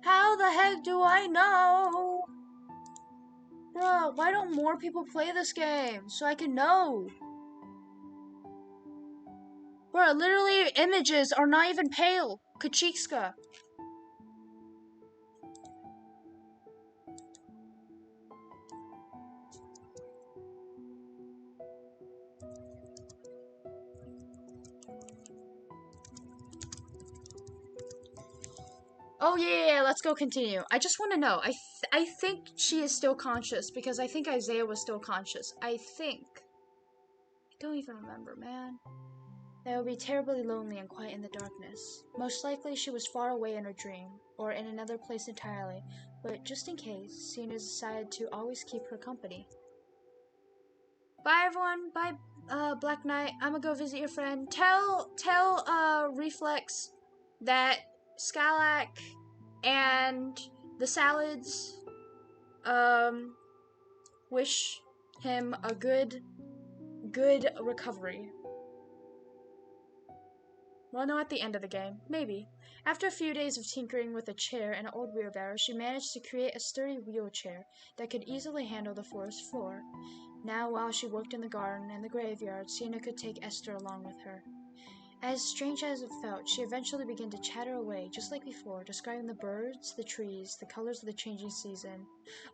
How the heck do I know? Bro, why don't more people play this game so I can know? Bro, literally images are not even pale. Cachexia. Oh yeah, let's go continue. I just want to know. I think she is still conscious because I think Isaiah was still conscious. I think. I don't even remember, man. They would be terribly lonely and quiet in the darkness. Most likely she was far away in her dream, or in another place entirely, but just in case, Cena decided to always keep her company. Bye everyone, bye Black Knight, I'm gonna go visit your friend. Tell Reflex that Skylac and the Salads, wish him a good recovery. Well, no, at the end of the game. Maybe. After a few days of tinkering with a chair and an old wheelbarrow, she managed to create a sturdy wheelchair that could easily handle the forest floor. Now, while she worked in the garden and the graveyard, Sienna could take Esther along with her. As strange as it felt, she eventually began to chatter away, just like before, describing the birds, the trees, the colors of the changing season.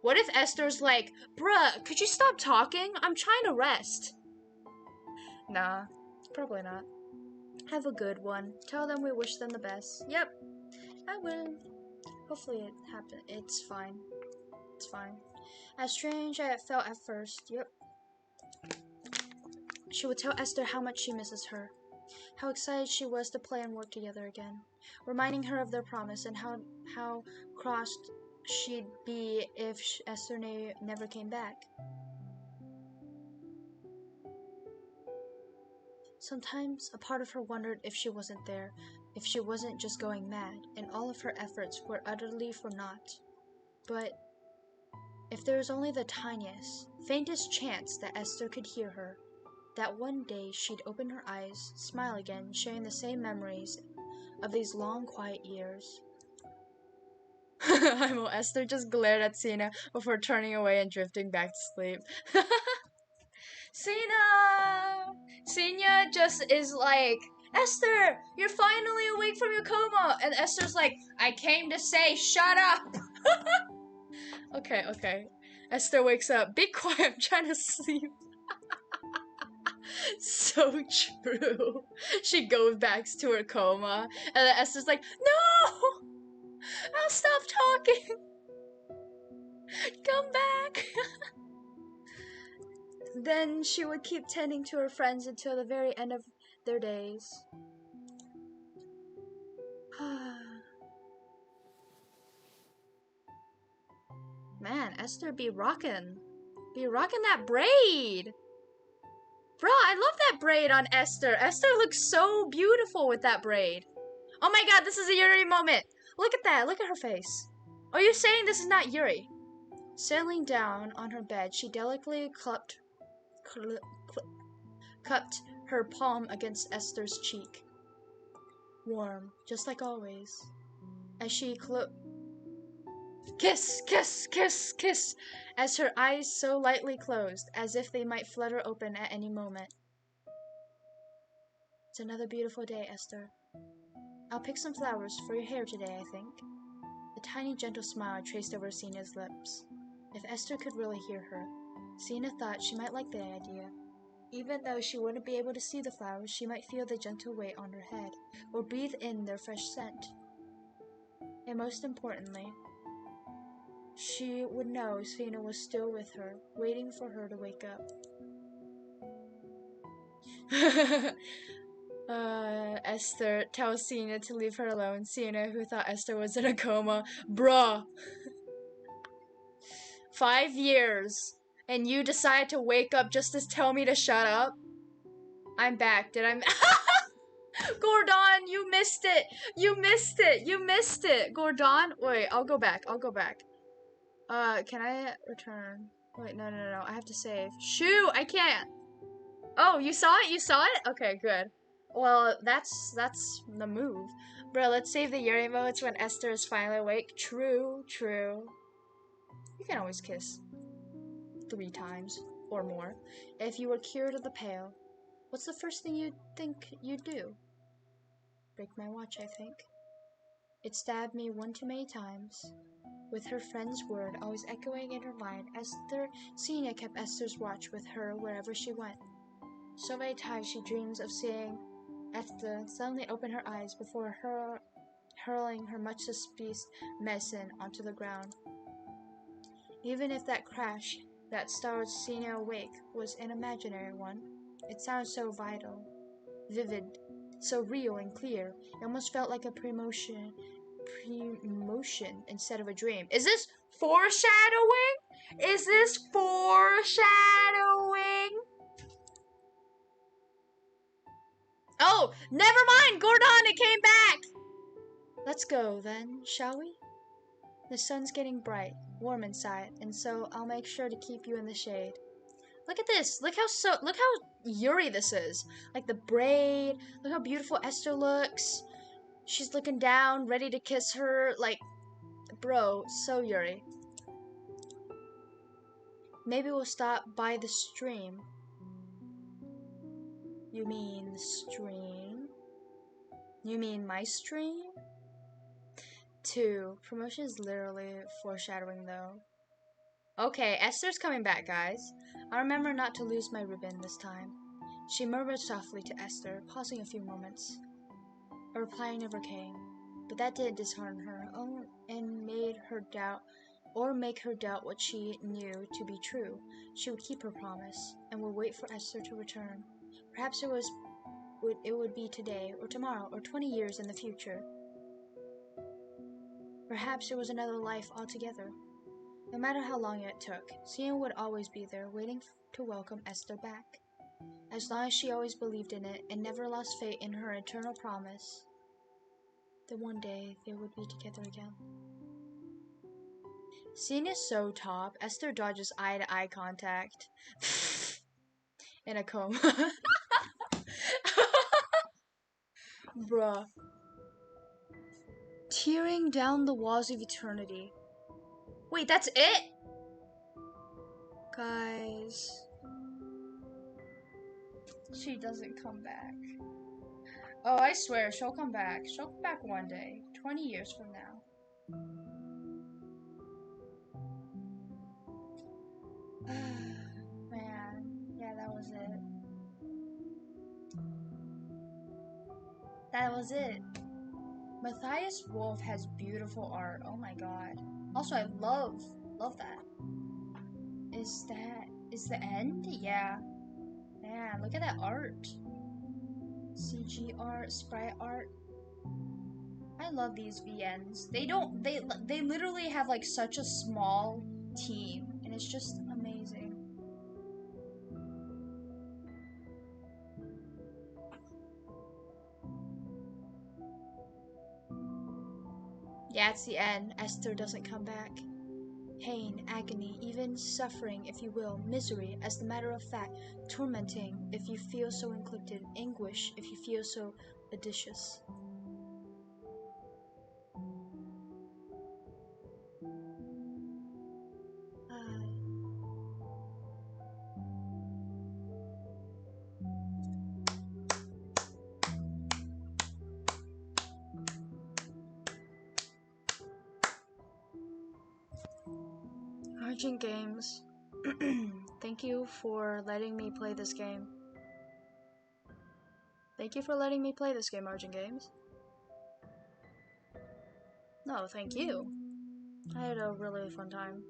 What if Esther's like, bruh, could you stop talking? I'm trying to rest. Nah, probably not. Have a good one. Tell them we wish them the best. Yep, I will. Hopefully it happens. It's fine. It's fine. As strange as it felt at first, yep. She would tell Esther how much she misses her. How excited she was to play and work together again. Reminding her of their promise and how crossed she'd be if Esther never came back. Sometimes a part of her wondered if she wasn't there, if she wasn't just going mad, and all of her efforts were utterly for naught. But if there was only the tiniest, faintest chance that Esther could hear her, that one day she'd open her eyes, smile again, sharing the same memories of these long, quiet years. Esther just glared at Cena before turning away and drifting back to sleep. Cena just is like, Esther, you're finally awake from your coma. And Esther's like, I came to say, shut up. Okay. Esther wakes up. Be quiet, I'm trying to sleep. So true. She goes back to her coma. And then Esther's like, no! I'll stop talking. Come back. Then she would keep tending to her friends until the very end of their days. Man, Esther be rockin'. Be rockin' that braid. Bro, I love that braid on Esther. Esther looks so beautiful with that braid. Oh my god, this is a Yuri moment. Look at that. Look at her face. Are you saying this is not Yuri? Settling down on her bed, she delicately cupped her palm against Esther's cheek. Warm, just like always. As she kiss, kiss, kiss, kiss, as her eyes so lightly closed, as if they might flutter open at any moment. It's another beautiful day, Esther. I'll pick some flowers for your hair today, I think. A tiny gentle smile traced over Sina's lips. If Esther could really hear her, Sina thought she might like the idea. Even though she wouldn't be able to see the flowers, she might feel the gentle weight on her head, or breathe in their fresh scent. And most importantly, she would know Sina was still with her, waiting for her to wake up. Esther tells Cena to leave her alone. Cena, who thought Esther was in a coma. Bruh. 5 years. And you decide to wake up just to tell me to shut up? I'm back. Did I... Gordon, you missed it. You missed it. You missed it. Gordon. Wait, I'll go back. I'll go back. Can I return? Wait, no. I have to save. Shoo, I can't. Oh, you saw it? You saw it? Okay, good. Well, that's the move. Bro, let's save the Yuri moments when Esther is finally awake. True. You can always kiss 3 times or more. If you were cured of the pale, what's the first thing you'd think you'd do? Break my watch, I think. It stabbed me one too many times. With her friend's word always echoing in her mind, Cena kept Esther's watch with her wherever she went. So many times she dreams of seeing Esther suddenly open her eyes before her hurling her much suspicious medicine onto the ground. Even if that crash that startled Cena awake was an imaginary one, it sounded so vivid, so real and clear. It almost felt like a premonition instead of a dream. Is this foreshadowing? Is this foreshadowing? Oh, never mind, Gordon, it came back! Let's go then, shall we? The sun's getting bright, warm inside, and so I'll make sure to keep you in the shade. Look at this. Look how Yuri this is. Like the braid. Look how beautiful Esther looks. She's looking down, ready to kiss her. Like, bro, so Yuri. Maybe we'll stop by the stream. You mean the stream? You mean my stream? 2. Promotion is literally foreshadowing though. Okay, Esther's coming back, guys. I'll remember not to lose my ribbon this time. She murmured softly to Esther, pausing a few moments. A reply never came, but that didn't dishearten her, and make her doubt what she knew to be true. She would keep her promise, and would wait for Esther to return. Perhaps it would be today, or tomorrow, or 20 years in the future. Perhaps it was another life altogether. No matter how long it took, Cena would always be there, waiting to welcome Esther back. As long as she always believed in it, and never lost faith in her eternal promise, that one day they would be together again. Cena's so top. Esther dodges eye-to-eye contact. In a coma. Bruh. Tearing down the walls of eternity. Wait, that's it? Guys. She doesn't come back. Oh, I swear, she'll come back. She'll come back one day. 20 years from now. Man, yeah, that was it. That was it. Matthias Wolf has beautiful art. Oh my god. Also, I love that. Is the end? Yeah. Man, look at that art. CG art, sprite art. I love these VNs. They literally have like such a small team, and it's just amazing. Yeah, it's the end. Esther doesn't come back. Pain, agony, even suffering, if you will, misery, as the matter of fact, tormenting, if you feel so inclined, anguish, if you feel so audacious. Argent Games. Thank you for letting me play this game. Thank you for letting me play this game, Argent Games. No, thank you. I had a really fun time.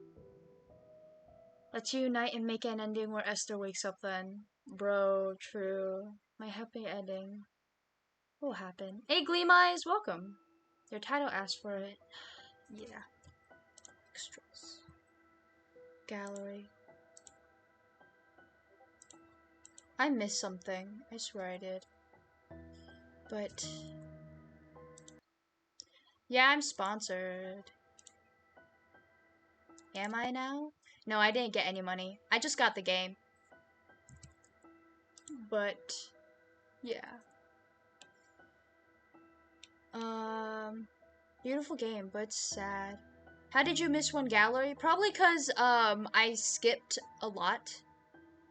Let's unite and make an ending where Esther wakes up then. Bro, true. My happy ending. What will happen? Hey, Gleam Eyes, welcome. Your title asked for it. Yeah. Extras. Gallery. I missed something. I swear I did. But yeah, I'm sponsored. Am I now? No, I didn't get any money. I just got the game. But yeah. Beautiful game, but sad. How did you miss one gallery? Probably cause I skipped a lot.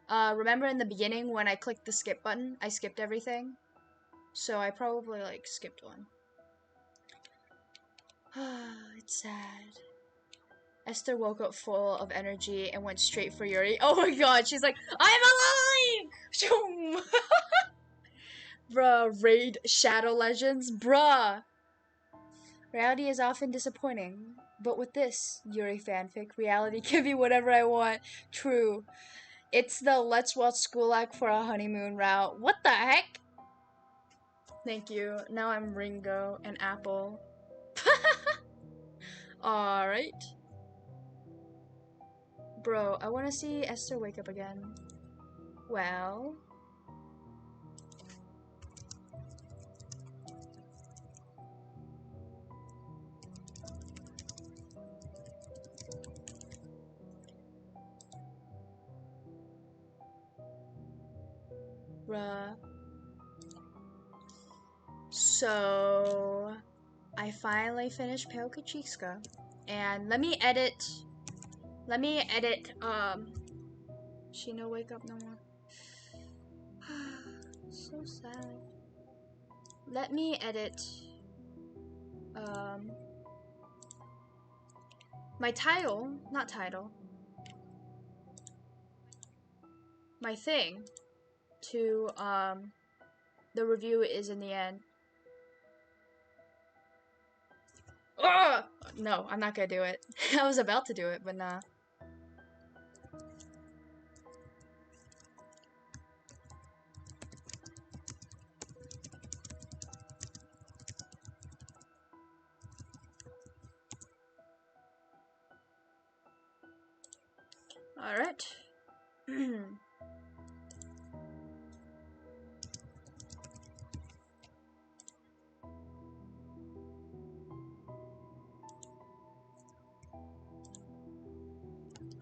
Remember in the beginning when I clicked the skip button, I skipped everything. So I probably like skipped one. It's sad. Esther woke up full of energy and went straight for Yuri. Oh my god, she's like, I'm alive! Bruh, raid Shadow Legends, bruh! Reality is often disappointing, but with this Yuri fanfic, reality can be whatever I want. True. It's the let's watch Skulak for a honeymoon route. What the heck? Thank you. Now I'm Ringo and Apple. Alright. Bro, I want to see Esther wake up again. Well... Bruh. So... I finally finished Pale Kachixka. And let me edit... She no wake up no more. So sad. Let me edit... my title... Not title. My thing to, the review is in the end. Ugh! No, I'm not gonna do it. I was about to do it, but nah. Alright.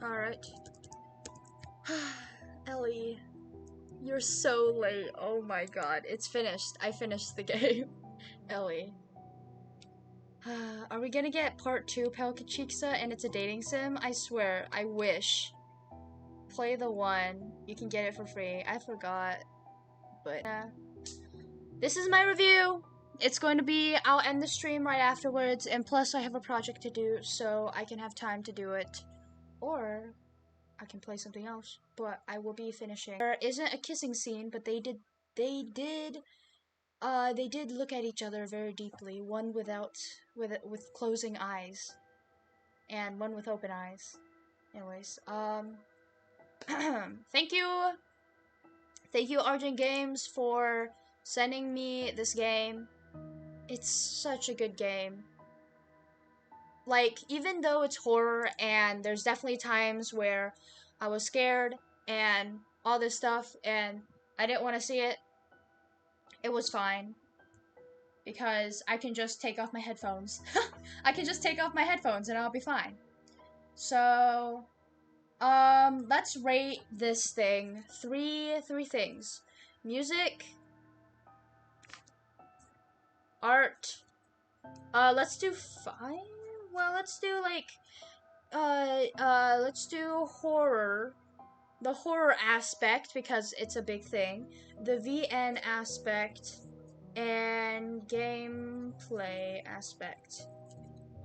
Alright. Ellie, you're so late. Oh my god. It's finished. I finished the game. Ellie. Are we gonna get part 2 Pelkachiksa and it's a dating sim? I swear, I wish. Play the one. You can get it for free. I forgot. But this is my review. It's going to be, I'll end the stream right afterwards, and plus I have a project to do, so I can have time to do it. Or I can play something else, but I will be finishing. There isn't a kissing scene, but they did look at each other very deeply. One with closing eyes, and one with open eyes. Anyways, thank you, Argent Games, for sending me this game. It's such a good game. Like, even though it's horror and there's definitely times where I was scared and all this stuff and I didn't want to see it, it was fine. Because I can just take off my headphones. I can just take off my headphones and I'll be fine. So, let's rate this thing. Three things. Music, art, let's do 5? Well, let's do like, let's do horror. The horror aspect, because it's a big thing. The VN aspect, and gameplay aspect.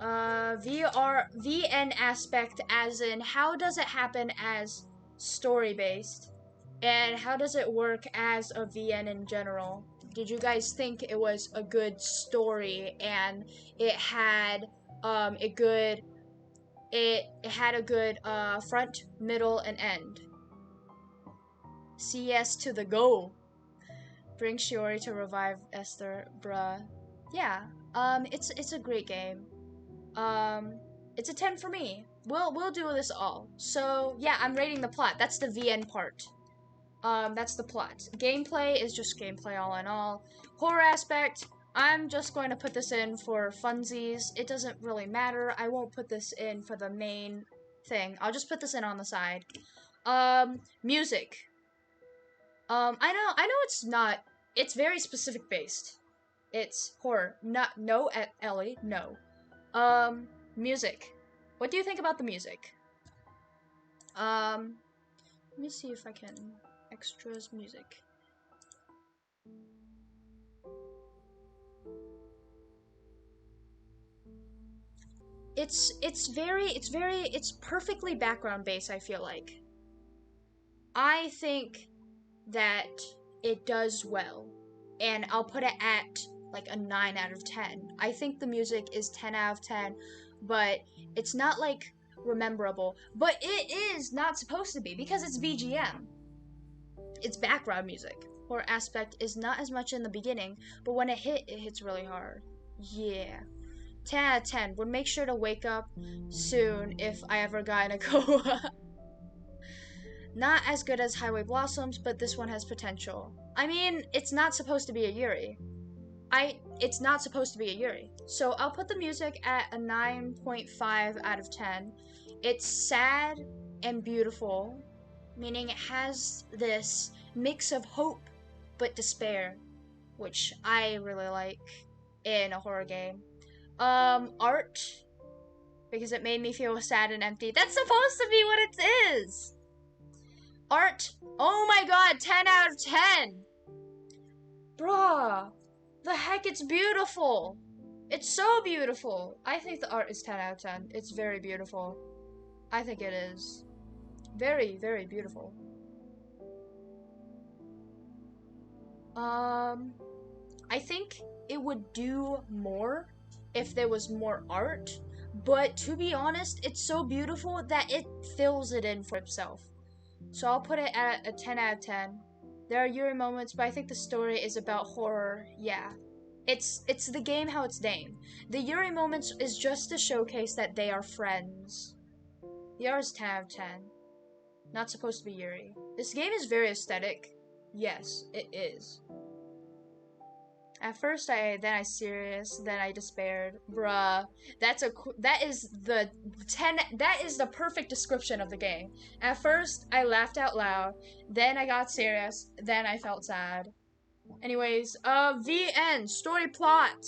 VN aspect as in how does it happen as story-based? And how does it work as a VN in general? Did you guys think it was a good story and it had a good front, middle, and end? CS to the go. Bring Shiori to revive Esther, bruh. Yeah, it's a great game. It's a 10 for me. We'll do this all. So yeah, I'm rating the plot. That's the VN part. That's the plot. Gameplay is just gameplay all in all. Horror aspect, I'm just going to put this in for funsies. It doesn't really matter. I won't put this in for the main thing. I'll just put this in on the side. Music. I know it's very specific based. It's horror. No, Ellie, no. Music. What do you think about the music? Let me see if I can extras music. It's perfectly background based, I feel like. I think that it does well, and I'll put it at like a 9 out of 10. I think the music is 10 out of 10, but it's not like rememberable. But it is not supposed to be because it's BGM. It's background music. Horror aspect is not as much in the beginning, but when it hits really hard. Yeah. 10 out of 10. Would make sure to wake up soon if I ever got in a coma. Not as good as Highway Blossoms, but this one has potential. I mean, it's not supposed to be a Yuri. It's not supposed to be a Yuri. So I'll put the music at a 9.5 out of 10. It's sad and beautiful, meaning it has this mix of hope but despair, which I really like in a horror game. Art, because it made me feel sad and empty. That's supposed to be what it is. Art, oh my god, 10 out of 10. Bruh, the heck, it's beautiful. It's so beautiful. I think the art is 10 out of 10. It's very beautiful. I think it is. Very, very beautiful. I think it would do more if there was more art, but to be honest, it's so beautiful that it fills it in for itself. So I'll put it at a 10 out of 10. There are Yuri moments, but I think the story is about horror. Yeah. It's the game how it's named. The Yuri moments is just to showcase that they are friends. The art is 10 out of 10. Not supposed to be Yuri. This game is very aesthetic. Yes, it is. At first, then I serious, then I despaired. Bruh, that is the perfect description of the game. At first, I laughed out loud, then I got serious, then I felt sad. Anyways, VN, story plot.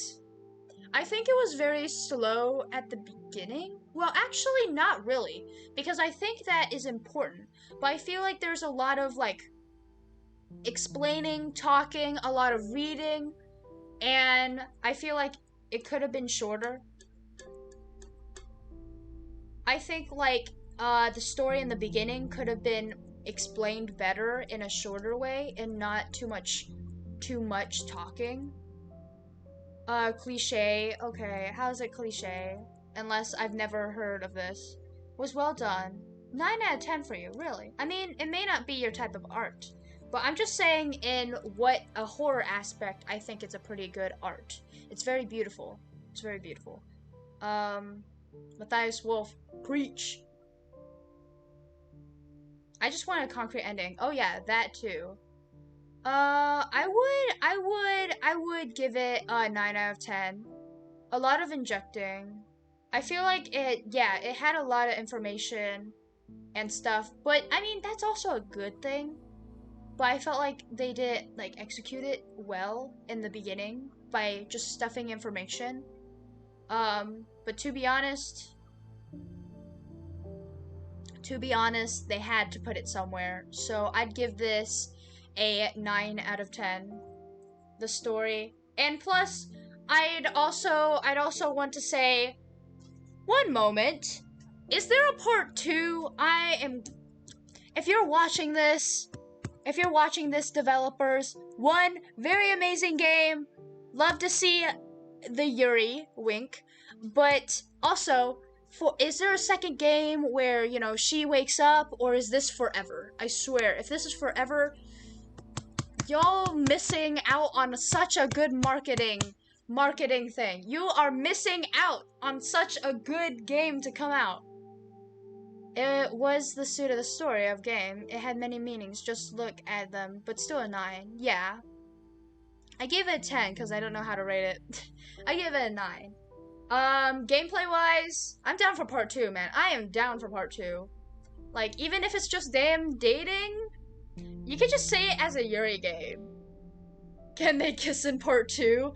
I think it was very slow at the beginning. Well, actually, not really, because I think that is important. But I feel like there's a lot of, like, explaining, talking, a lot of reading, and I feel like it could have been shorter. I think, like, the story in the beginning could have been explained better in a shorter way and not too much talking. Cliche. Okay, how's it cliche? Unless I've never heard of this. Was well done. 9 out of 10 for you, really. I mean, it may not be your type of art, but I'm just saying in what a horror aspect, I think it's a pretty good art. It's very beautiful. It's very beautiful. Matthias Wolf, preach. I just want a concrete ending. Oh yeah, that too. I would give it a 9 out of 10. A lot of injecting. I feel like it had a lot of information and stuff, but I mean, that's also a good thing. But I felt like they did, like, execute it well in the beginning by just stuffing information. But to be honest, they had to put it somewhere. So I'd give this a 9 out of 10. The story. And plus, I'd also want to say, one moment, is there a part 2? If you're watching this, developers, one, very amazing game, love to see the Yuri, wink, but also, is there a second game where, you know, she wakes up, or is this forever? I swear, if this is forever, y'all missing out on such a good marketing thing. You are missing out on such a good game to come out. It was the suit of the story of game. It had many meanings. Just look at them, but still a 9. Yeah. I gave it a 10 because I don't know how to rate it. I give it a 9. Gameplay wise, I'm down for part 2, man. I am down for part 2. Like, even if it's just them dating, you could just say it as a Yuri game. Can they kiss in part 2?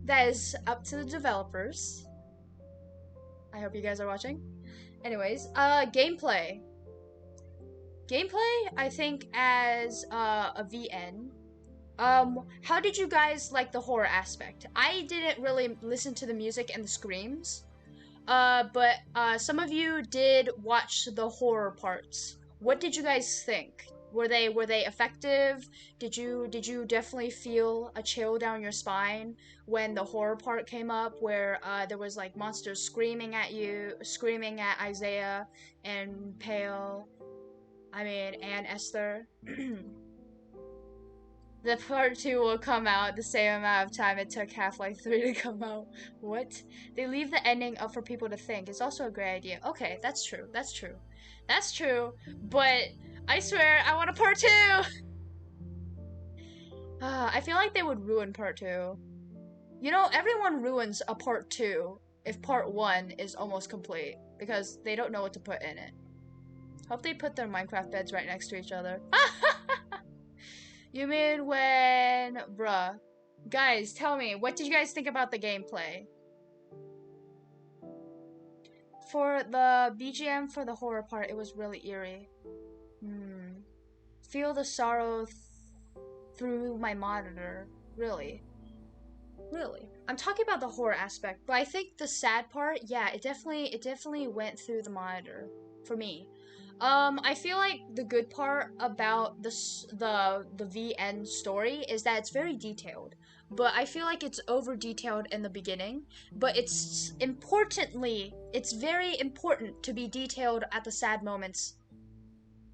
That is up to the developers. I hope you guys are watching. Anyways, gameplay. Gameplay, I think as a VN. How did you guys like the horror aspect? I didn't really listen to the music and the screams. But some of you did watch the horror parts. What did you guys think? Were they effective? Did you definitely feel a chill down your spine when the horror part came up, where there was like monsters screaming at you, screaming at Isaiah and Pale, and Esther? The part 2 will come out the same amount of time it took Half-Life 3 to come out. What? They leave the ending up for people to think. It's also a great idea. Okay, that's true. That's true. That's true. But I swear, I want a part 2! I feel like they would ruin part 2. You know, everyone ruins a part 2 if part 1 is almost complete, because they don't know what to put in it. Hope they put their Minecraft beds right next to each other. You mean when... Bruh. Guys, tell me, what did you guys think about the gameplay? For the BGM for the horror part, it was really eerie. Feel the sorrow through my monitor. Really. Really. I'm talking about the horror aspect, but I think the sad part, yeah, it definitely went through the monitor. For me. I feel like the good part about the VN story is that it's very detailed, but I feel like it's over detailed in the beginning, but it's very important to be detailed at the sad moments.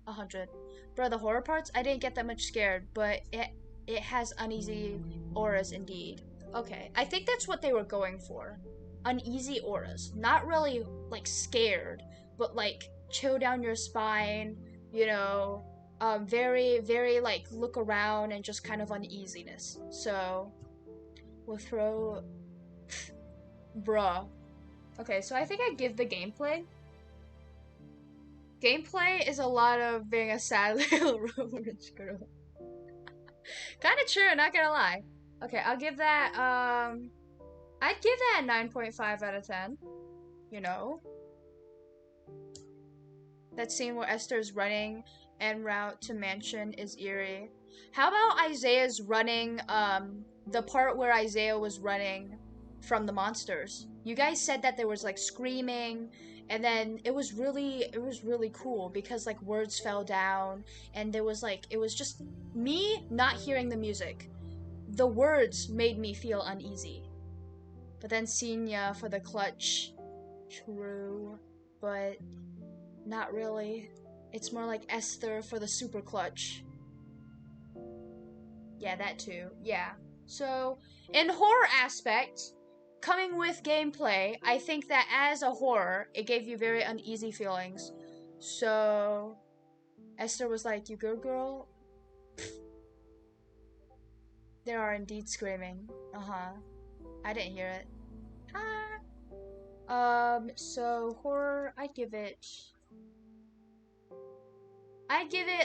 100. Bro, the horror parts, I didn't get that much scared, but it has uneasy auras indeed. Okay, I think that's what they were going for. Uneasy auras. Not really, like, scared, but, like, chill down your spine, you know, very, like, look around and just kind of uneasiness. So, we'll throw... Bruh. Okay, so I think I give the gameplay. Gameplay is a lot of being a sad little rich girl. Kinda true, not gonna lie. Okay, I'll give that, I'd give that a 9.5 out of 10. You know? That scene where Esther's running en route to mansion is eerie. How about Isaiah's running, the part where Isaiah was running from the monsters? You guys said that there was like screaming, and then it was really cool because like words fell down, and there was like, it was just me not hearing the music. The words made me feel uneasy. But then Senya for the clutch. True, but not really. It's more like Esther for the super clutch. Yeah, that too. Yeah. So, in horror aspect, coming with gameplay, I think that as a horror, it gave you very uneasy feelings. So, Esther was like, "You good, girl?" There are indeed screaming. I didn't hear it. So horror, I'd give it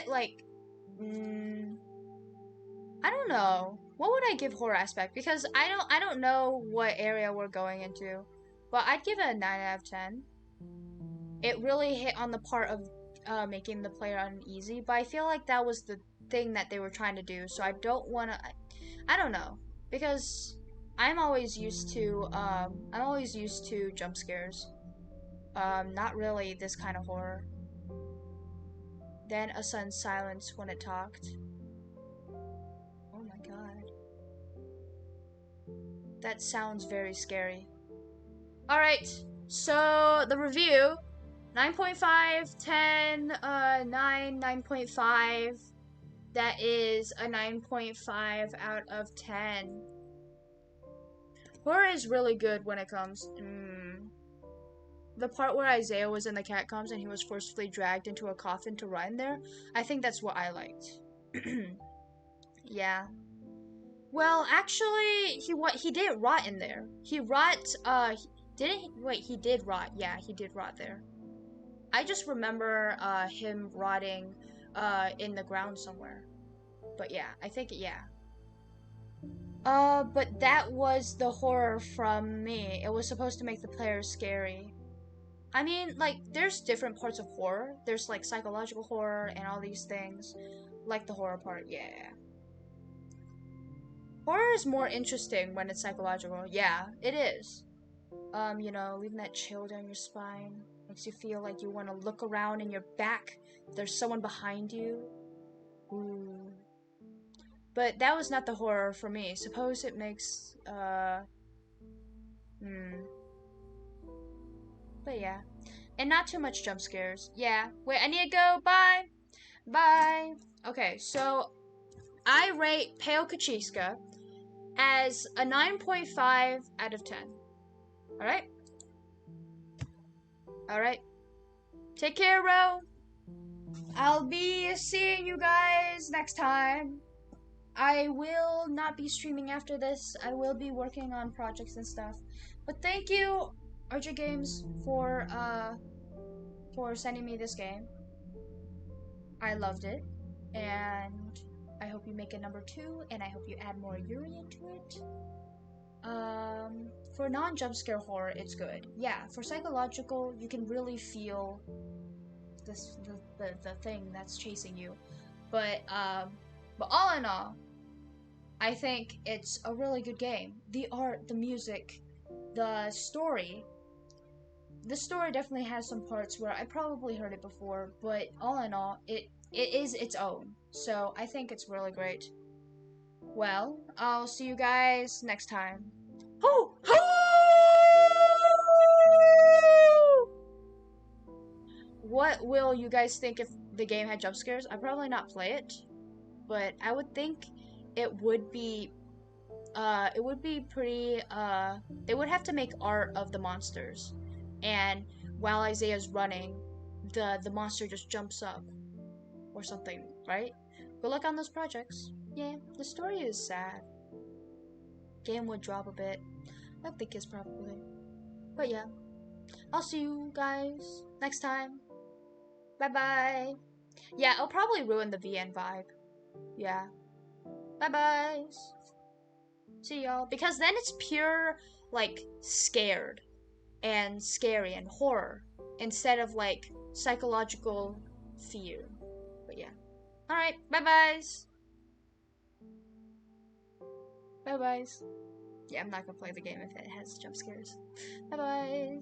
like, I don't know. What would I give horror aspect? Because I don't know what area we're going into. But I'd give it a 9 out of 10. It really hit on the part of making the player uneasy, but I feel like that was the thing that they were trying to do, so I don't want to... I don't know. Because I'm always used to jump scares. Not really this kind of horror. Then a sudden silence when it talked. Oh my god. That sounds very scary. Alright, so the review. 9.5, 10, 9, 9.5. that is a 9.5 out of 10. Horror is really good when it comes. The part where Isaiah was in the catacombs and he was forcefully dragged into a coffin to rot in there, I think that's what I liked. Yeah. Well, actually, he did rot in there. He didn't he, wait, he did rot. Yeah, he did rot there. I just remember him rotting in the ground somewhere. But yeah, I think yeah. But that was the horror from me. It was supposed to make the players scary. I mean, like, there's different parts of horror. There's like psychological horror and all these things. Like the horror part, yeah. Horror is more interesting when it's psychological. Yeah, it is. You know, leaving that chill down your spine makes you feel like you want to look around in your back. There's someone behind you. Ooh. But that was not the horror for me. Suppose it makes, But yeah. And not too much jump scares. Yeah. Wait, I need to go. Bye. Bye. Okay, so I rate Pale Kachiska as a 9.5 out of 10. Alright? Alright. Take care, Ro. I'll be seeing you guys next time. I will not be streaming after this. I will be working on projects and stuff. But thank you, RJ Games, for sending me this game. I loved it. And I hope you make a number 2, and I hope you add more Yuri into it. For non-jump scare horror, it's good. Yeah, for psychological, you can really feel the thing that's chasing you. But all in all, I think it's a really good game. The art, the music, the story. The story definitely has some parts where I probably heard it before, but all in all, it is its own. So I think it's really great. Well, I'll see you guys next time. Oh! What will you guys think if the game had jump scares? I'd probably not play it, but I would think it would be pretty they would have to make art of the monsters. And while Isaiah's running, the monster just jumps up or something, right? Good luck on those projects. Yeah, the story is sad. Game would drop a bit. I think it's probably. But yeah. I'll see you guys next time. Bye bye. Yeah, it'll probably ruin the VN vibe. Yeah. Bye bye. See y'all. Because then it's pure, like, scared and scary and horror instead of, like, psychological fear. But yeah. Alright, bye byes. Bye byes. Yeah, I'm not gonna play the game if it has jump scares. Bye byes.